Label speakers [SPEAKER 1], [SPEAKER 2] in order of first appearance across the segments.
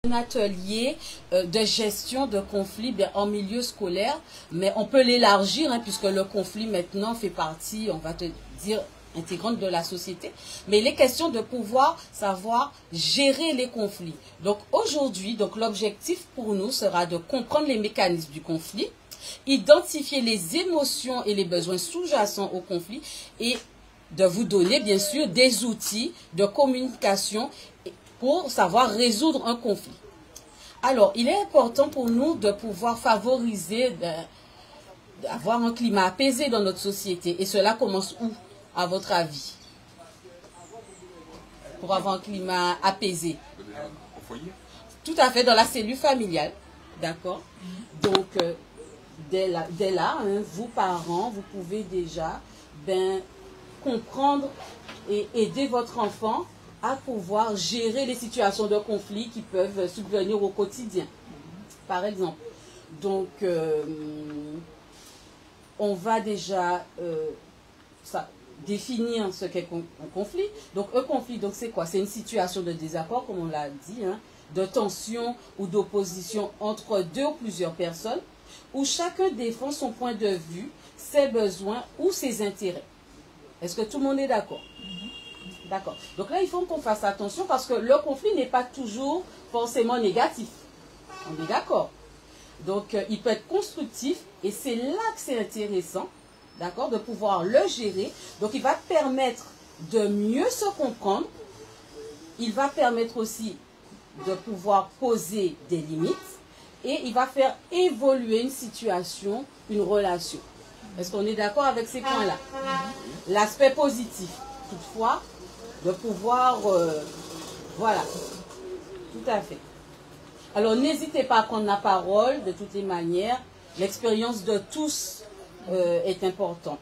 [SPEAKER 1] Un atelier de gestion de conflits en milieu scolaire, mais on peut l'élargir puisque le conflit maintenant fait partie, on va te dire, intégrante de la société. Mais il est question de pouvoir savoir gérer les conflits. Donc aujourd'hui, l'objectif pour nous sera de comprendre les mécanismes du conflit, identifier les émotions et les besoins sous-jacents au conflit et de vous donner bien sûr des outils de communication pour savoir résoudre un conflit. Alors, il est important pour nous de pouvoir favoriser, d'avoir un climat apaisé dans notre société. Et cela commence où, à votre avis? Pour avoir un climat apaisé.
[SPEAKER 2] Au foyer?
[SPEAKER 1] Tout à fait, dans la cellule familiale. D'accord? Donc, dès là, vous, parents, vous pouvez déjà comprendre et aider votre enfant à pouvoir gérer les situations de conflit qui peuvent subvenir au quotidien, par exemple. Donc, on va déjà définir ce qu'est un conflit. Donc, un conflit, c'est quoi? C'est une situation de désaccord, comme on l'a dit, de tension ou d'opposition entre deux ou plusieurs personnes, où chacun défend son point de vue, ses besoins ou ses intérêts. Est-ce que tout le monde est d'accord? D'accord. Donc là, il faut qu'on fasse attention parce que le conflit n'est pas toujours forcément négatif. On est d'accord. Donc, il peut être constructif et c'est là que c'est intéressant, d'accord, de pouvoir le gérer. Donc, il va permettre de mieux se comprendre. Il va permettre aussi de pouvoir poser des limites et il va faire évoluer une situation, une relation. Est-ce qu'on est d'accord avec ces points-là? L'aspect positif, toutefois, de pouvoir, voilà, tout à fait. Alors, n'hésitez pas à prendre la parole, de toutes les manières. L'expérience de tous est importante,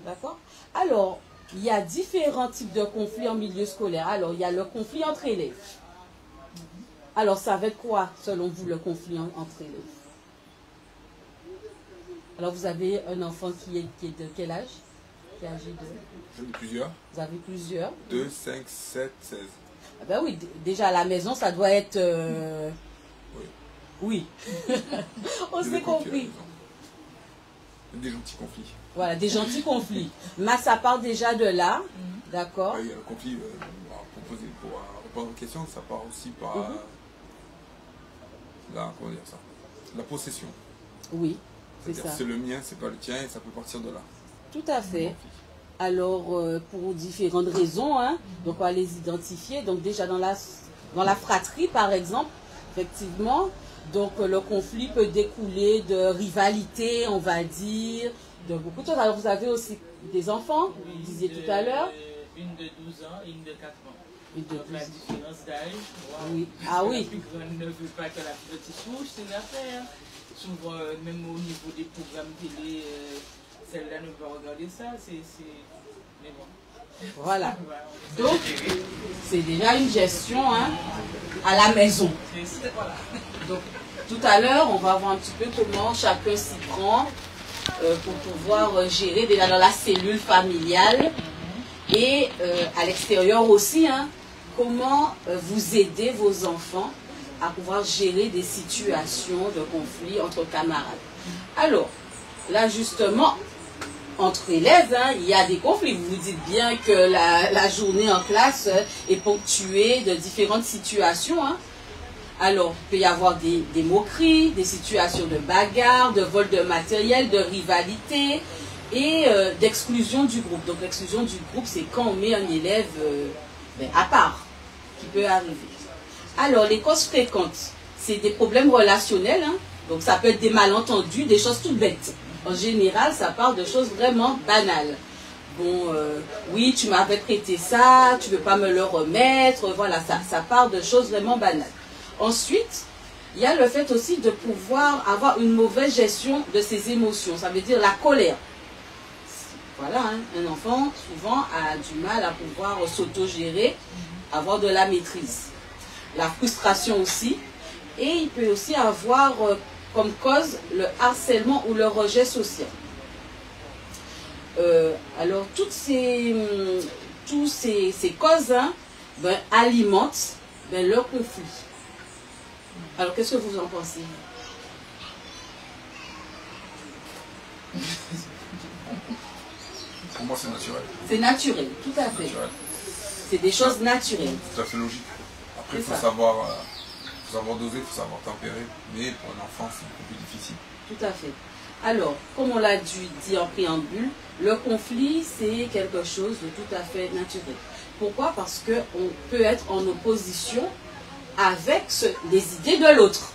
[SPEAKER 1] d'accord? Alors, il y a différents types de conflits en milieu scolaire. Alors, il y a le conflit entre élèves. Alors, ça va être quoi, selon vous, le conflit entre élèves? Alors, vous avez un enfant qui est de quel âge? Qui est âgé de...
[SPEAKER 2] J'en ai plusieurs.
[SPEAKER 1] Vous avez plusieurs?
[SPEAKER 2] 2, 5, 7, 16.
[SPEAKER 1] Ah ben oui, déjà à la maison, ça doit être...
[SPEAKER 2] Oui.
[SPEAKER 1] Oui. On s'est compris.
[SPEAKER 2] Des gentils conflits.
[SPEAKER 1] Voilà, des gentils conflits. Mais ça part déjà de là, d'accord?
[SPEAKER 2] Il y a le conflit, pour répondre aux questions, ça part aussi par comment dire ça? La possession.
[SPEAKER 1] Oui, c'est ça.
[SPEAKER 2] C'est le mien, c'est pas le tien, et ça peut partir de là.
[SPEAKER 1] Tout à fait. Alors, pour différentes raisons, donc on va les identifier. Donc déjà dans la fratrie, par exemple, effectivement, donc le conflit peut découler de rivalité, on va dire, de beaucoup de choses. Alors vous avez aussi des enfants, vous disiez tout à l'heure.
[SPEAKER 3] Une de 12 ans et une de 4 ans.
[SPEAKER 1] Une de 12 ans.
[SPEAKER 3] La différence d'âge.
[SPEAKER 1] Oui. Ah oui.
[SPEAKER 3] La plus grande ne veut pas que la plus petite couche, c'est une affaire. Souvent, même au niveau des programmes télé, celle-là ne peut pas regarder ça, mais bon.
[SPEAKER 1] Voilà. Donc, c'est déjà une gestion à la maison.
[SPEAKER 3] Voilà.
[SPEAKER 1] Donc, tout à l'heure, on va voir un petit peu comment chacun s'y prend pour pouvoir gérer déjà dans la cellule familiale et à l'extérieur aussi, comment vous aider vos enfants à pouvoir gérer des situations de conflit entre camarades. Alors, là justement, entre élèves, il y a des conflits. Vous vous dites bien que la journée en classe est ponctuée de différentes situations. Alors, il peut y avoir des moqueries, des situations de bagarre, de vol de matériel, de rivalité et d'exclusion du groupe. Donc, l'exclusion du groupe, c'est quand on met un élève à part, qui peut arriver. Alors, les causes fréquentes, c'est des problèmes relationnels. Donc, ça peut être des malentendus, des choses toutes bêtes. En général, ça parle de choses vraiment banales. Bon, oui, tu m'avais prêté ça, tu ne veux pas me le remettre. Voilà, ça parle de choses vraiment banales. Ensuite, il y a le fait aussi de pouvoir avoir une mauvaise gestion de ses émotions. Ça veut dire la colère. Voilà, un enfant, souvent, a du mal à pouvoir s'auto-gérer, avoir de la maîtrise. La frustration aussi. Et il peut aussi avoir comme cause le harcèlement ou le rejet social. Alors, toutes ces causes alimentent le conflit. Alors, qu'est-ce que vous en pensez?
[SPEAKER 2] Pour moi, c'est naturel.
[SPEAKER 1] C'est naturel, tout à fait. C'est des choses naturelles.
[SPEAKER 2] Tout à fait logique. Après, il faut
[SPEAKER 1] ça.
[SPEAKER 2] savoir doser, il faut savoir tempérer. Mais pour un enfant, c'est un peu plus difficile.
[SPEAKER 1] Tout à fait. Alors, comme on l'a dit en préambule, le conflit, c'est quelque chose de tout à fait naturel. Pourquoi? Parce qu'on peut être en opposition avec les idées de l'autre.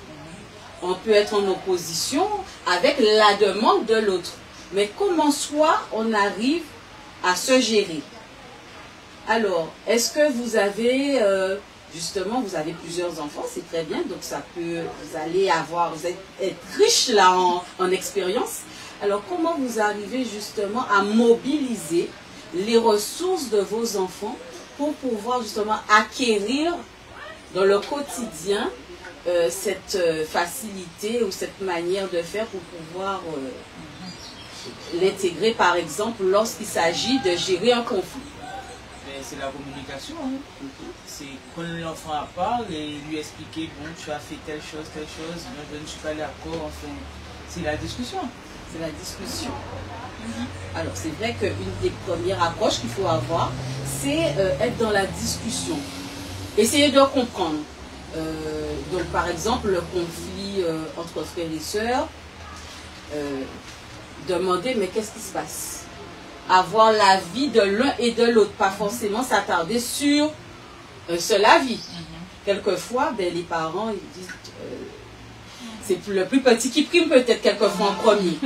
[SPEAKER 1] On peut être en opposition avec la demande de l'autre. Mais comment soit on arrive à se gérer? Alors, est-ce que vous avez, justement, vous avez plusieurs enfants, c'est très bien, donc ça peut, vous allez être riche là en expérience. Alors, comment vous arrivez justement à mobiliser les ressources de vos enfants pour pouvoir justement acquérir dans le quotidien cette facilité ou cette manière de faire pour pouvoir l'intégrer, par exemple, lorsqu'il s'agit de gérer un conflit?
[SPEAKER 3] C'est la communication. Hein. C'est prendre l'enfant à part et lui expliquer, bon, tu as fait telle chose, moi je ne suis pas d'accord, enfin, c'est la discussion.
[SPEAKER 1] C'est la discussion. Alors, c'est vrai qu'une des premières approches qu'il faut avoir, c'est être dans la discussion. Essayer de comprendre. Donc, par exemple, le conflit entre frères et sœurs, demander, mais qu'est-ce qui se passe? Avoir l'avis de l'un et de l'autre, pas forcément s'attarder sur un seul avis. Quelquefois, ben, les parents ils disent, c'est le plus petit qui prime peut-être quelquefois en premier.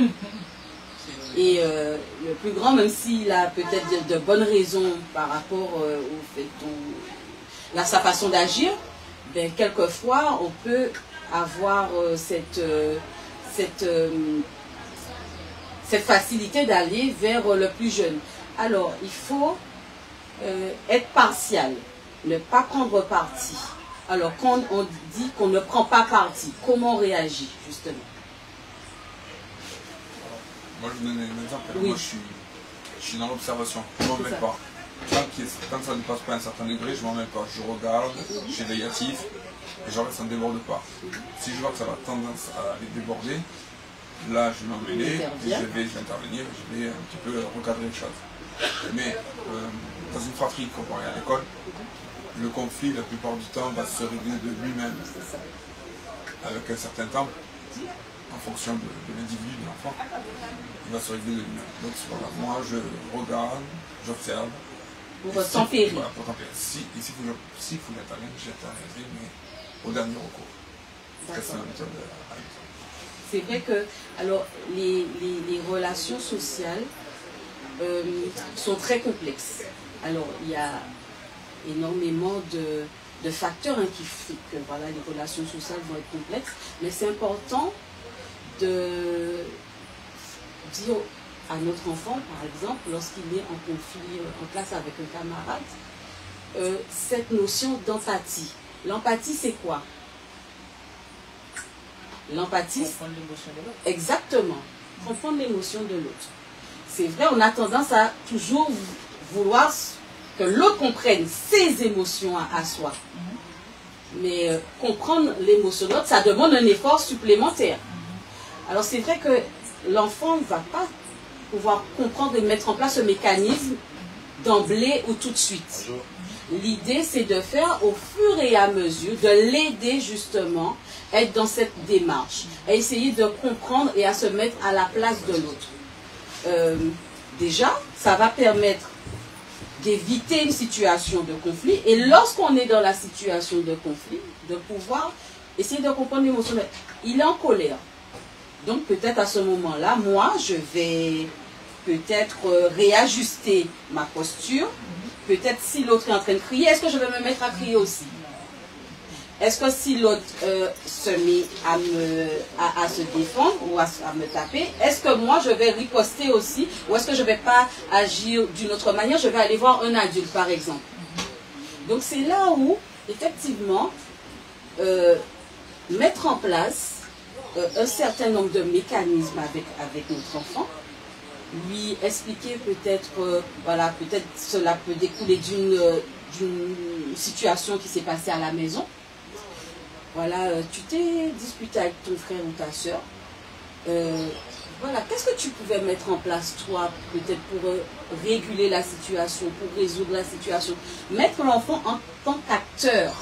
[SPEAKER 1] Et le plus grand, même s'il a peut-être de bonnes raisons par rapport au fait sa façon d'agir, ben, quelquefois on peut avoir cette facilité d'aller vers le plus jeune. Alors, il faut être partial, ne pas prendre parti. Alors, quand on dit qu'on ne prend pas parti, comment on réagit, justement?
[SPEAKER 2] Moi, je vous donne un exemple.
[SPEAKER 1] Oui.
[SPEAKER 2] Moi, je suis dans l'observation. Je ne m'en mêle pas. Quand ça ne passe pas à un certain degré, je ne m'en mêle pas. Je regarde, je suis négatif, et je regarde que ça ne déborde pas. Si je vois que ça va tendance à aller déborder, là, je vais m'en mêler, et je vais intervenir, je vais un petit peu recadrer les choses. Mais dans une fratrie comparée à l'école, le conflit, la plupart du temps, va se régler de lui-même, avec un certain temps, en fonction de l'individu, de l'enfant, il va se régler de lui-même. Donc voilà, moi, je regarde, j'observe.
[SPEAKER 1] Pour tempérer.
[SPEAKER 2] Voilà, pour tempérer. S'il faut intervenir, j'interviendrai, mais au dernier recours. C'est la méthode à l'usage.
[SPEAKER 1] C'est vrai que alors, les relations sociales sont très complexes. Alors, il y a énormément de facteurs qui font que voilà, les relations sociales vont être complexes, mais c'est important de dire à notre enfant, par exemple, lorsqu'il est en conflit en classe avec un camarade, cette notion d'empathie. L'empathie, c'est quoi? L'empathie,
[SPEAKER 3] comprendre l'émotion de l'autre.
[SPEAKER 1] Exactement, comprendre l'émotion de l'autre. C'est vrai, on a tendance à toujours vouloir que l'autre comprenne ses émotions à soi. Mais comprendre l'émotion de l'autre, ça demande un effort supplémentaire. Alors c'est vrai que l'enfant ne va pas pouvoir comprendre et mettre en place ce mécanisme d'emblée ou tout de suite. L'idée, c'est de faire au fur et à mesure, de l'aider justement, être dans cette démarche, à essayer de comprendre et à se mettre à la place de l'autre. Déjà, ça va permettre d'éviter une situation de conflit, et lorsqu'on est dans la situation de conflit, de pouvoir essayer de comprendre l'émotion. Il est en colère. Donc peut-être à ce moment-là, moi, je vais peut-être réajuster ma posture. Peut-être si l'autre est en train de crier, est-ce que je vais me mettre à crier aussi? Est-ce que si l'autre se met à se défendre ou à me taper, est-ce que moi je vais riposter aussi? Ou est-ce que je ne vais pas agir d'une autre manière? Je vais aller voir un adulte par exemple. Donc c'est là où, effectivement, mettre en place un certain nombre de mécanismes avec notre enfant, lui expliquer peut-être, voilà, peut-être cela peut découler d'une situation qui s'est passée à la maison. voilà, tu t'es disputé avec ton frère ou ta soeur. Voilà, qu'est-ce que tu pouvais mettre en place, toi, peut-être pour réguler la situation, pour résoudre la situation? Mettre l'enfant en tant qu'acteur.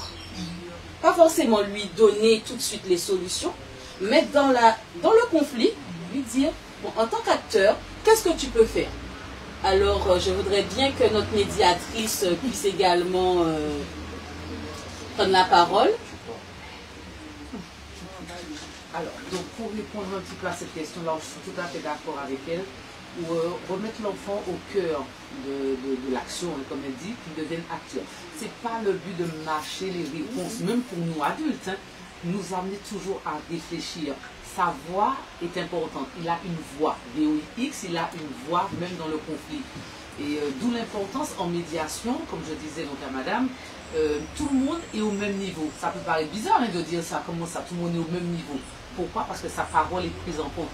[SPEAKER 1] Pas forcément lui donner tout de suite les solutions, mais dans le conflit, lui dire, bon, en tant qu'acteur, qu'est-ce que tu peux faire? Alors, je voudrais bien que notre médiatrice puisse également prendre la parole.
[SPEAKER 4] Alors, donc pour répondre un petit peu à cette question-là, je suis tout à fait d'accord avec elle, ou remettre l'enfant au cœur de l'action, comme elle dit, qu'il devienne acteur. Ce n'est pas le but de mâcher les réponses, même pour nous adultes, hein, nous amener toujours à réfléchir. Sa voix est importante. Il a une voix, VOX, il a une voix même dans le conflit. Et d'où l'importance en médiation, comme je disais donc à madame, tout le monde est au même niveau. Ça peut paraître bizarre hein, de dire ça, comment ça, tout le monde est au même niveau. Pourquoi? Parce que sa parole est prise en compte.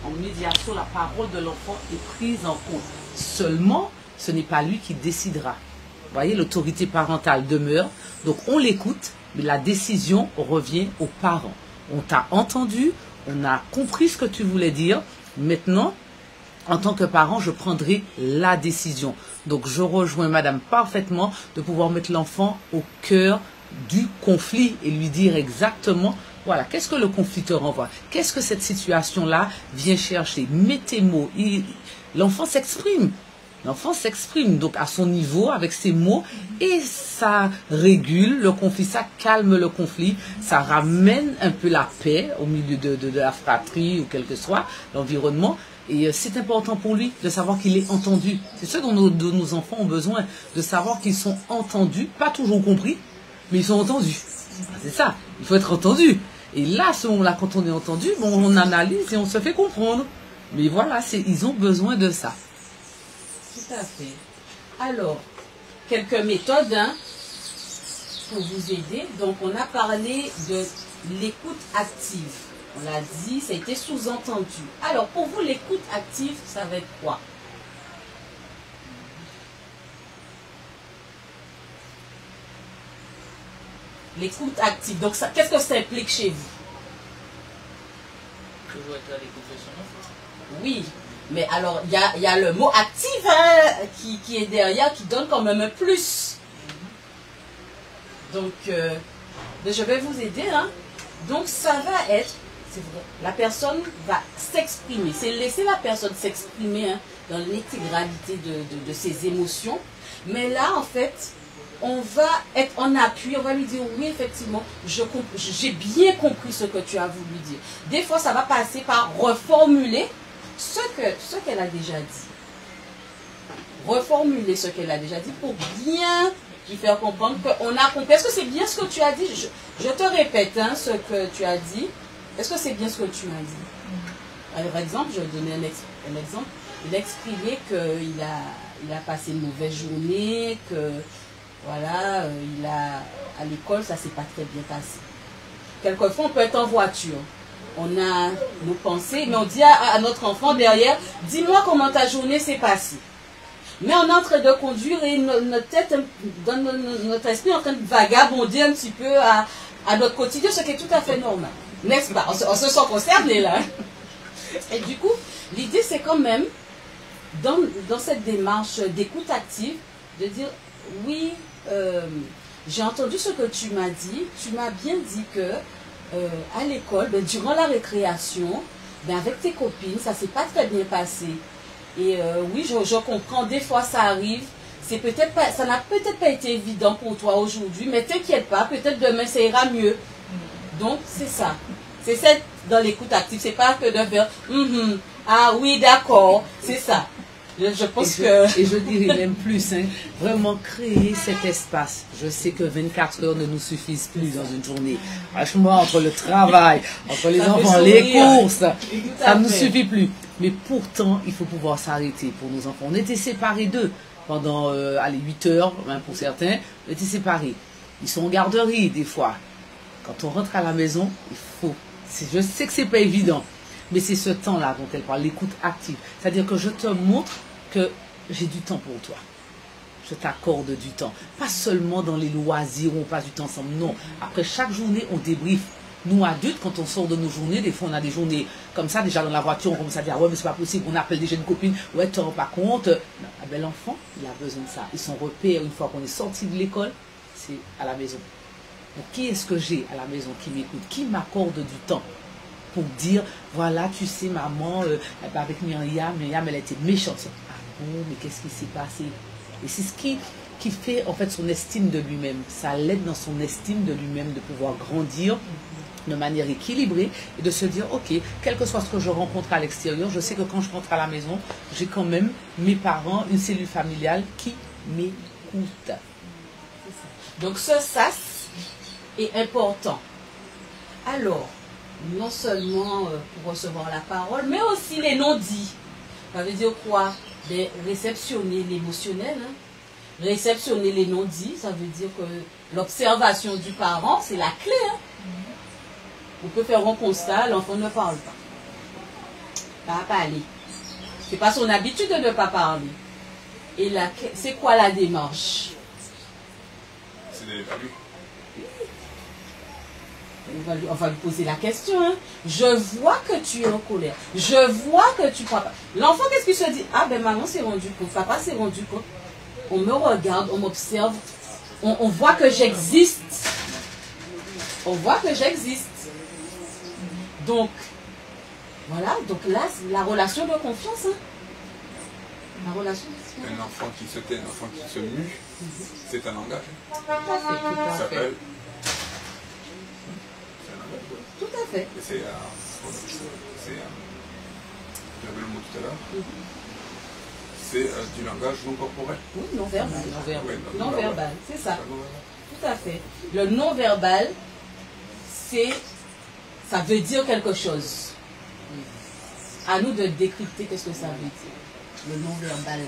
[SPEAKER 4] En médiation, la parole de l'enfant est prise en compte. Seulement, ce n'est pas lui qui décidera. Vous voyez, l'autorité parentale demeure. Donc on l'écoute, mais la décision revient aux parents. On t'a entendu, on a compris ce que tu voulais dire. Maintenant, en tant que parent, je prendrai la décision. Donc je rejoins madame parfaitement de pouvoir mettre l'enfant au cœur du conflit et lui dire exactement, voilà, qu'est-ce que le conflit te renvoie? Qu'est-ce que cette situation-là vient chercher? Mets tes mots. L'enfant s'exprime. L'enfant s'exprime donc à son niveau avec ses mots et ça régule le conflit, ça calme le conflit, ça ramène un peu la paix au milieu de la fratrie ou quel que soit l'environnement. Et c'est important pour lui de savoir qu'il est entendu. C'est ce dont nos enfants ont besoin, de savoir qu'ils sont entendus, pas toujours compris, mais ils sont entendus. C'est ça, il faut être entendu. Et là, à ce moment-là, quand on est entendu, bon, on analyse et on se fait comprendre. Mais voilà, ils ont besoin de ça.
[SPEAKER 1] Tout à fait. Alors, quelques méthodes hein, pour vous aider. Donc, on a parlé de l'écoute active. On l'a dit, ça a été sous-entendu. Alors, pour vous, l'écoute active, ça va être quoi? L'écoute active. Donc, qu'est-ce que ça implique chez vous?
[SPEAKER 3] Toujours être à l'écoute de son enfant.
[SPEAKER 1] Oui, mais alors, il y a le mot active hein, qui est derrière, qui donne quand même un plus. Donc, je vais vous aider. Hein. Donc, ça va être, c'est vrai, la personne va s'exprimer. C'est laisser la personne s'exprimer hein, dans l'intégralité de ses émotions. Mais là, en fait, on va être en appui, on va lui dire, oui, effectivement, j'ai bien compris ce que tu as voulu dire. Des fois, ça va passer par reformuler ce qu'elle a déjà dit. Reformuler ce qu'elle a déjà dit pour bien lui faire comprendre qu'on a compris. Est-ce que c'est bien ce que tu as dit? Je te répète hein, ce que tu as dit. Est-ce que c'est bien ce que tu as dit? Par exemple, je vais donner un exemple. Il a exprimé qu'il a passé une mauvaise journée, que voilà, à l'école, ça ne s'est pas très bien passé. Quelquefois, on peut être en voiture. On a nos pensées, mais on dit à notre enfant derrière, dis-moi comment ta journée s'est passée. Mais on est en train de conduire et notre tête, notre esprit est en train de vagabonder un petit peu à notre quotidien, ce qui est tout à fait normal. N'est-ce pas? On se sent concerné là. Et du coup, l'idée c'est quand même, dans cette démarche d'écoute active, de dire, oui, j'ai entendu ce que tu m'as dit, tu m'as bien dit que à l'école, durant la récréation, avec tes copines, ça ne s'est pas très bien passé. Et oui, je comprends, des fois ça arrive, ça n'a peut-être pas été évident pour toi aujourd'hui, mais t'inquiète pas, peut-être demain ça ira mieux. Donc c'est ça. C'est ça dans l'écoute active, c'est pas que de faire ah oui d'accord, c'est ça. Je pense
[SPEAKER 4] et je dirais même plus, hein, vraiment créer cet espace. Je sais que 24 heures ne nous suffisent plus dans une journée. Franchement, entre le travail, entre les enfants, les courses, ça ne nous suffit plus. Mais pourtant, il faut pouvoir s'arrêter pour nos enfants. On était séparés d'eux pendant 8 heures, même pour certains. On était séparés. Ils sont en garderie des fois. Quand on rentre à la maison, il faut... Je sais que c'est pas évident. Mais c'est ce temps-là dont elle parle, l'écoute active. C'est-à-dire que je te montre que j'ai du temps pour toi. je t'accorde du temps. Pas seulement dans les loisirs où on passe du temps ensemble, non. Après chaque journée, on débriefe. Nous, adultes, quand on sort de nos journées, des fois, on a des journées comme ça, déjà dans la voiture, on commence à dire, ouais, mais c'est pas possible, on appelle déjà une copine, ouais, tu te rends pas compte. Ah ben, l'enfant, il a besoin de ça. Et son repère, une fois qu'on est sorti de l'école, c'est à la maison. Donc, qui est-ce que j'ai à la maison qui m'écoute, qui m'accorde du temps pour dire, voilà, tu sais, maman, avec Myriam, elle était méchante. Ah bon, mais qu'est-ce qui s'est passé? Et c'est ce qui fait, en fait, son estime de lui-même. Ça l'aide dans son estime de lui-même de pouvoir grandir de manière équilibrée et de se dire, ok, quel que soit ce que je rencontre à l'extérieur, je sais que quand je rentre à la maison, j'ai quand même mes parents, une cellule familiale qui m'écoute.
[SPEAKER 1] Donc ce sas est important. Alors, non seulement pour recevoir la parole, mais aussi les non-dits. Ça veut dire quoi? Réceptionner l'émotionnel, hein. Réceptionner les non-dits, ça veut dire que l'observation du parent, c'est la clé. Hein. On peut faire un constat, l'enfant ne parle pas. Pas parler. C'est pas son habitude de ne pas parler. Et c'est quoi la démarche?
[SPEAKER 2] C'est des tabous.
[SPEAKER 1] On va lui poser la question. Hein. Je vois que tu es en colère. Je vois que tu parles pas. L'enfant, qu'est-ce qu'il se dit? Ah ben maman s'est rendu compte, papa s'est rendu compte. On me regarde, on m'observe. On voit que j'existe. On voit que j'existe. Donc, voilà. Donc là, c'est la relation de confiance. Hein. La relation de confiance.
[SPEAKER 2] Un enfant qui se tait, un enfant qui se mue, c'est un langage.
[SPEAKER 1] Tout à fait.
[SPEAKER 2] Ça s'appelle.
[SPEAKER 1] Tout à fait.
[SPEAKER 2] C'est j'avais le mot tout à l'heure. C'est du langage non corporel.
[SPEAKER 1] Oui, non verbal.
[SPEAKER 2] Non
[SPEAKER 1] verbal, c'est ça. Tout à fait. Le non verbal, ça veut dire quelque chose. À nous de décrypter qu'est-ce que ça veut dire. Le non verbal,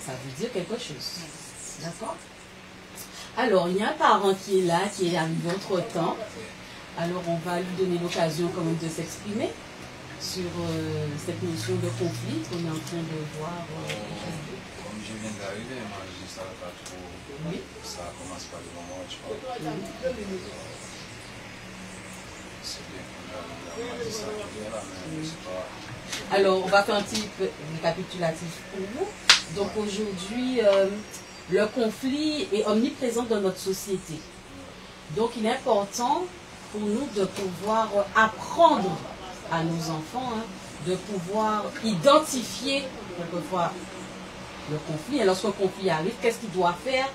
[SPEAKER 1] ça veut dire quelque chose. D'accord? Alors, il y a un parent qui est là, qui est arrivé entre-temps. Alors, on va lui donner l'occasion quand même de s'exprimer sur cette notion de conflit qu'on est en train de voir.
[SPEAKER 5] Comme je viens d'arriver, moi je ne savais pas trop.
[SPEAKER 1] Oui.
[SPEAKER 5] Ça commence par le moment où tu parles. C'est bien qu'on a dit ça, mais c'est pas...
[SPEAKER 1] Alors, on va faire un petit récapitulatif pour vous. Donc, aujourd'hui, le conflit est omniprésent dans notre société. Donc, il est important pour nous de pouvoir apprendre à nos enfants, hein, de pouvoir identifier quelquefois le conflit. Et lorsque le conflit arrive, qu'est-ce qu'il doit faire?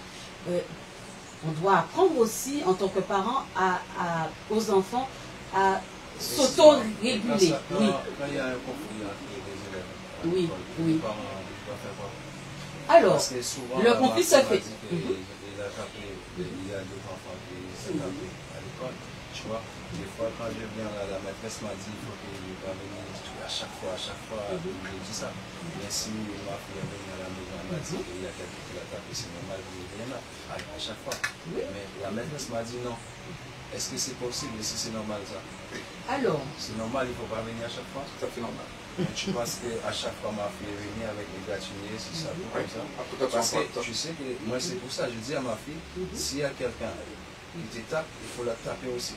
[SPEAKER 1] On doit apprendre aussi, en tant que parent, aux enfants à s'auto-réguler. Oui.
[SPEAKER 5] Quand il y a un conflit entre les élèves,
[SPEAKER 1] oui.
[SPEAKER 5] les parents doivent faire quoi?
[SPEAKER 1] Alors, le conflit se fait.
[SPEAKER 5] Il y a d'autres enfants qui s'est tapé à l'école. Tu vois, des fois, quand je viens là, la maîtresse m'a dit qu'il faut que je dois venir à chaque fois, je dis ça. Mais si ma fille est venue à la maison, elle m'a dit qu'il y a quelqu'un qui l'a tapé, c'est normal que je vienne là, à chaque fois. Mais la maîtresse m'a dit non. Est-ce que c'est possible? Est-ce que c'est normal ça?
[SPEAKER 1] Alors,
[SPEAKER 5] c'est normal, il ne faut pas venir à chaque fois?
[SPEAKER 2] Tout à fait normal.
[SPEAKER 5] Mais tu penses qu'à chaque fois ma fille est venue avec des gâteliers, c'est ça, comme ça? Parce que tu sais que moi c'est pour ça, je dis à ma fille, s'il y a quelqu'un qui te tape, il faut la taper aussi.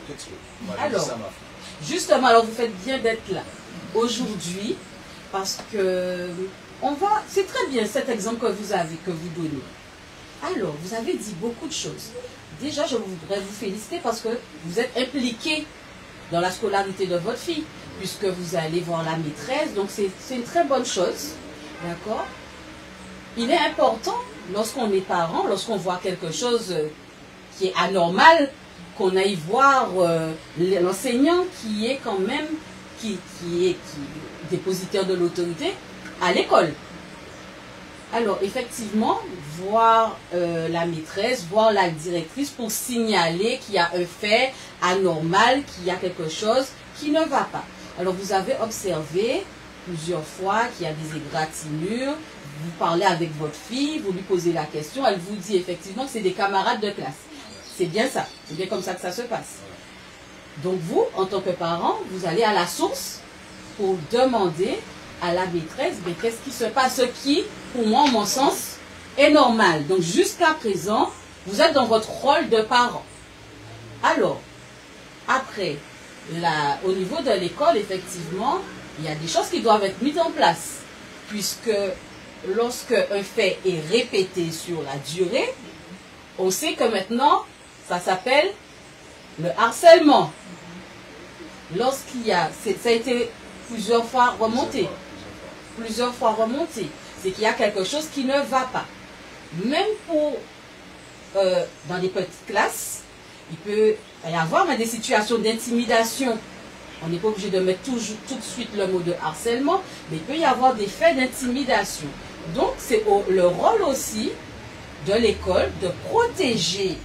[SPEAKER 5] Moi,
[SPEAKER 1] alors,
[SPEAKER 5] ça, ma fille.
[SPEAKER 1] Justement, alors vous faites bien d'être là aujourd'hui, parce que c'est très bien cet exemple que vous donnez. Alors, vous avez dit beaucoup de choses. Déjà, je voudrais vous féliciter parce que vous êtes impliqué dans la scolarité de votre fille, puisque vous allez voir la maîtresse, donc c'est une très bonne chose, d'accord? Il est important, lorsqu'on est parent, lorsqu'on voit quelque chose qui est anormal, qu'on aille voir l'enseignant qui est quand même, qui est dépositaire de l'autorité à l'école. Alors, effectivement, voir la maîtresse, voir la directrice pour signaler qu'il y a un fait anormal, qu'il y a quelque chose qui ne va pas. Alors, vous avez observé plusieurs fois qu'il y a des égratignures, vous parlez avec votre fille, vous lui posez la question, elle vous dit effectivement que c'est des camarades de classe. C'est bien ça, c'est bien comme ça que ça se passe. Donc vous, en tant que parent, vous allez à la source pour demander à la maîtresse, mais qu'est-ce qui se passe, ce qui, pour moi, en mon sens, est normal. Donc jusqu'à présent, vous êtes dans votre rôle de parent. Alors, après, au niveau de l'école, effectivement, il y a des choses qui doivent être mises en place. Puisque lorsque un fait est répété sur la durée, on sait que maintenant, ça s'appelle le harcèlement. Lorsqu'il y a, ça a été plusieurs fois remonté, c'est qu'il y a quelque chose qui ne va pas. Même dans des petites classes, il peut y avoir des situations d'intimidation. On n'est pas obligé de mettre tout de suite le mot de harcèlement, mais il peut y avoir des faits d'intimidation. Donc, c'est le rôle aussi de l'école de protéger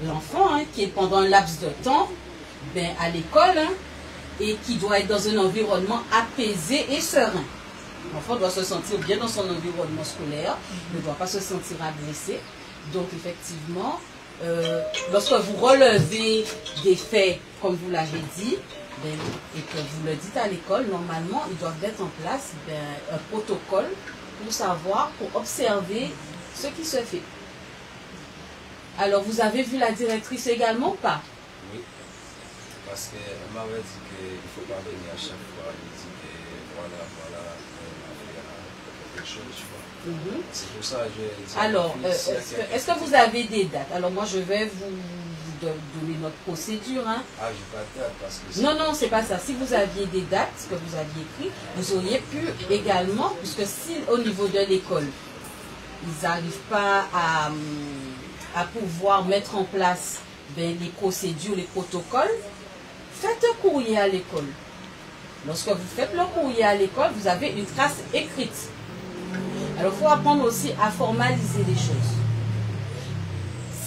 [SPEAKER 1] l'enfant qui est pendant un laps de temps à l'école et qui doit être dans un environnement apaisé et serein. L'enfant doit se sentir bien dans son environnement scolaire, ne doit pas se sentir agressé. Donc, effectivement, lorsque vous relevez des faits, comme vous l'avez dit, et que vous le dites à l'école, normalement, ils doivent mettre en place un protocole pour savoir, pour observer ce qui se fait. Alors, vous avez vu la directrice également ou pas?
[SPEAKER 5] Oui, parce qu'elle m'avait dit qu'il ne faut pas venir à chaque fois. Elle dit que voilà, quelque chose, tu vois. C'est pour ça que j'ai dit.
[SPEAKER 1] Alors, est-ce que vous avez des dates? Alors, moi, je vais vous donner notre procédure.
[SPEAKER 5] Ah, j'ai pas de date parce que...
[SPEAKER 1] Non, c'est pas ça. Si vous aviez des dates que vous aviez écrites, vous auriez pu également, puisque si au niveau de l'école, ils n'arrivent pas à pouvoir mettre en place les procédures, les protocoles, faites un courrier à l'école. Lorsque vous faites le courrier à l'école, vous avez une trace écrite. Alors, il faut apprendre aussi à formaliser les choses.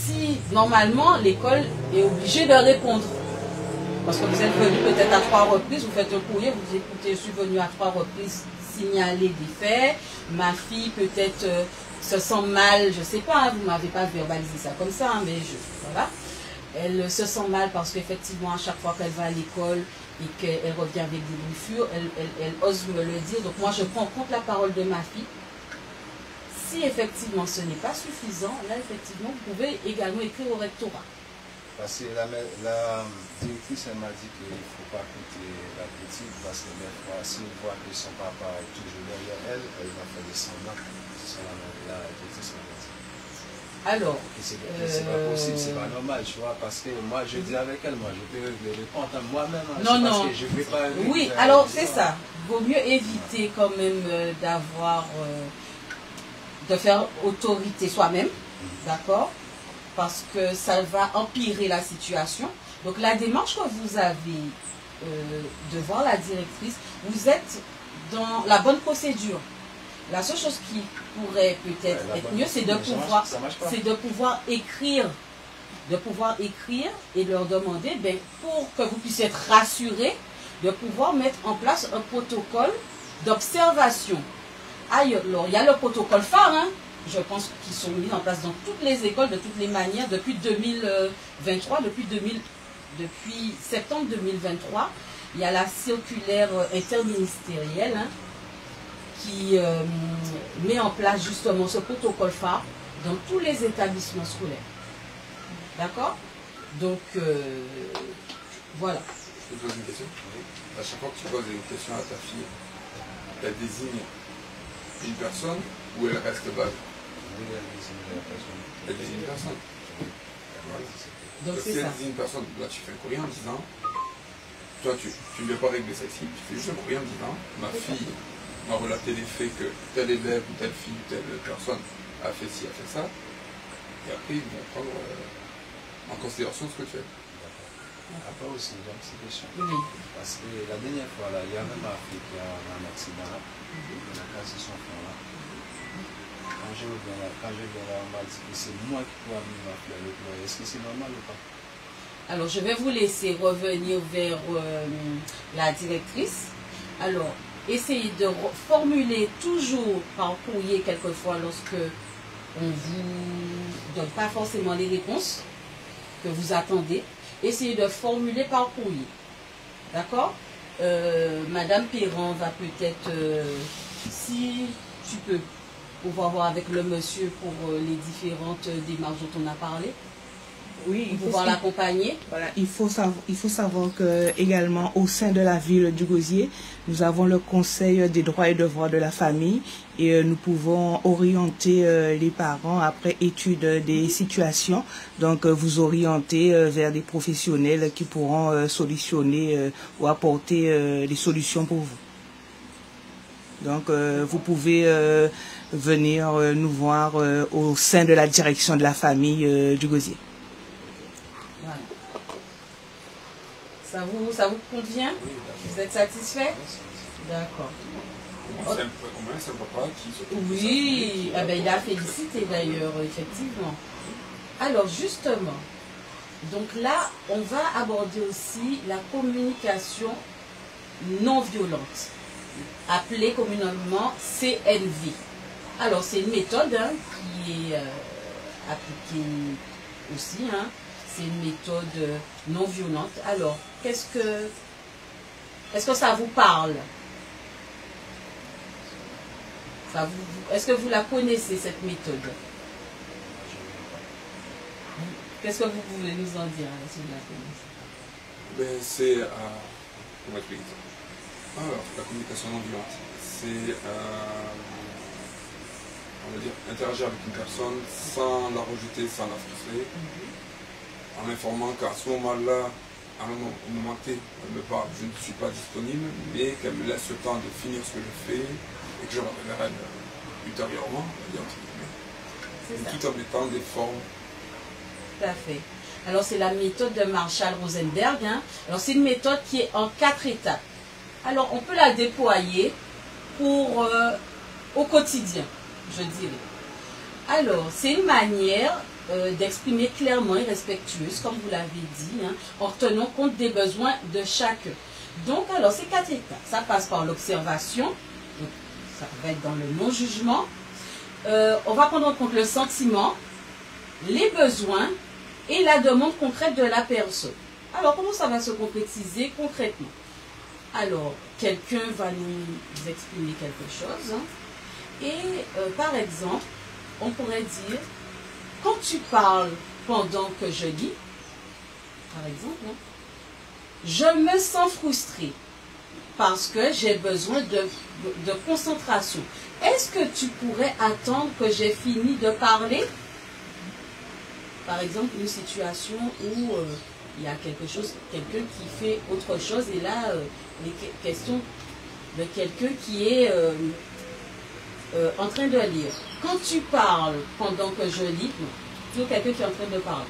[SPEAKER 1] Si, normalement, l'école est obligée de répondre, parce que vous êtes venu peut-être à 3 reprises, vous faites un courrier, vous dites, écoutez, je suis venu à 3 reprises signaler des faits, ma fille peut-être se sent mal, je ne sais pas, vous ne m'avez pas verbalisé ça comme ça, mais voilà. Elle se sent mal parce qu'effectivement, à chaque fois qu'elle va à l'école et qu'elle revient avec des bouffures, elle ose me le dire. Donc moi, je prends en compte la parole de ma fille. Si effectivement ce n'est pas suffisant, là effectivement vous pouvez également écrire au rectorat.
[SPEAKER 5] Parce que la directrice elle m'a dit qu'il ne faut pas quitter la petite parce que des fois, si elle voit que son papa est toujours derrière elle, elle va faire des semblants. C'est la directrice m'a dit.
[SPEAKER 1] Alors,
[SPEAKER 5] c'est pas possible, c'est pas normal, tu vois, parce que moi je dis avec elle, moi je peux régler le compte moi-même.
[SPEAKER 1] Non.
[SPEAKER 5] Parce que je ne vais pas.
[SPEAKER 1] Oui, alors c'est ça. Vaut mieux éviter quand même de faire autorité soi-même, d'accord? Parce que ça va empirer la situation. Donc la démarche que vous avez devant la directrice, vous êtes dans la bonne procédure. La seule chose qui pourrait peut-être être mieux, c'est de pouvoir écrire et leur demander, pour que vous puissiez être rassurés, de pouvoir mettre en place un protocole d'observation. Alors, il y a le protocole phare, je pense qu'ils sont mis en place dans toutes les écoles, de toutes les manières, depuis 2023, depuis septembre 2023, il y a la circulaire interministérielle qui met en place justement ce protocole phare dans tous les établissements scolaires. D'accord? Donc, voilà.
[SPEAKER 2] Je te pose une question. À chaque fois que tu poses une question à ta fille, elle désigne une personne ou elle reste vague?
[SPEAKER 5] Oui, elle désigne la personne.
[SPEAKER 2] Elle désigne une personne. Voilà.
[SPEAKER 1] Donc
[SPEAKER 2] si elle désigne une personne, là tu fais un courrier en disant, toi tu ne veux pas régler ça ici, tu fais juste un courrier en disant, ma fille m'a relaté les faits que tel élève ou telle fille ou telle personne a fait ci, a fait ça, et après ils vont prendre en considération ce que tu fais.
[SPEAKER 5] Après aussi, j'ai une petite question.
[SPEAKER 1] Oui.
[SPEAKER 5] Parce que la dernière fois, là, il y avait ma fille qui a un accident là. Elle a cassé son front là. Quand je viens là, on m'a dit que c'est moi qui dois amener ma fille à l'hôpital. Est-ce que c'est normal ou pas?
[SPEAKER 1] Alors, je vais vous laisser revenir vers la directrice. Alors, essayez de formuler toujours par courrier, quelquefois, lorsque on ne vous donne pas forcément les réponses que vous attendez. Essayez de formuler par courrier. D'accord? Madame Perron va peut-être, si tu peux pouvoir voir avec le monsieur pour les différentes démarches dont on a parlé?
[SPEAKER 6] Oui,
[SPEAKER 1] Pour pouvoir l'accompagner?
[SPEAKER 6] Voilà, il faut savoir que également au sein de la ville du Gosier, nous avons le Conseil des droits et devoirs de la famille et nous pouvons orienter les parents après étude des situations, donc vous orienter vers des professionnels qui pourront solutionner ou apporter des solutions pour vous. Donc vous pouvez venir nous voir au sein de la direction de la famille du Gosier.
[SPEAKER 1] Voilà. Ça vous convient? Vous êtes satisfait? D'accord.
[SPEAKER 2] C'est un papa qui s'occupe de ça.
[SPEAKER 1] Oui, ah ben, il a félicité d'ailleurs, effectivement. Alors justement, donc là, on va aborder aussi la communication non violente, appelée communément CNV. Alors c'est une méthode qui est appliquée aussi, c'est une méthode non violente. Alors, est-ce que ça vous parle? Est-ce que vous la connaissez, cette méthode? Qu'est-ce que vous pouvez nous en dire si vous la connaissez?
[SPEAKER 2] Ben, c'est... comment expliquer ça? Alors, la communication non violente, c'est... on va dire, interagir avec une personne sans la rejeter, sans la frustrer, en informant qu'à ce moment-là, à un moment T, elle me parle, je ne suis pas disponible, mais qu'elle me laisse le temps de finir ce que je fais et que je reviendrai vers elle ultérieurement, tout en mettant des formes.
[SPEAKER 1] Tout à fait. Alors c'est la méthode de Marshall Rosenberg. Alors c'est une méthode qui est en 4 étapes. Alors on peut la déployer pour au quotidien, je dirais. Alors c'est une manière d'exprimer clairement et respectueuse, comme vous l'avez dit, en tenant compte des besoins de chacun. Donc, alors, ces 4 étapes, ça passe par l'observation, ça va être dans le non-jugement, on va prendre en compte le sentiment, les besoins et la demande concrète de la personne. Alors, comment ça va se concrétiser concrètement? Alors, quelqu'un va nous exprimer quelque chose, et par exemple, on pourrait dire, quand tu parles pendant que je lis, par exemple, je me sens frustrée parce que j'ai besoin de concentration. Est-ce que tu pourrais attendre que j'ai fini de parler? Par exemple, une situation où il y a quelqu'un qui fait autre chose et là, il est question de quelqu'un qui est en train de lire. Quand tu parles pendant que je lis, toujours quelqu'un qui est en train de parler.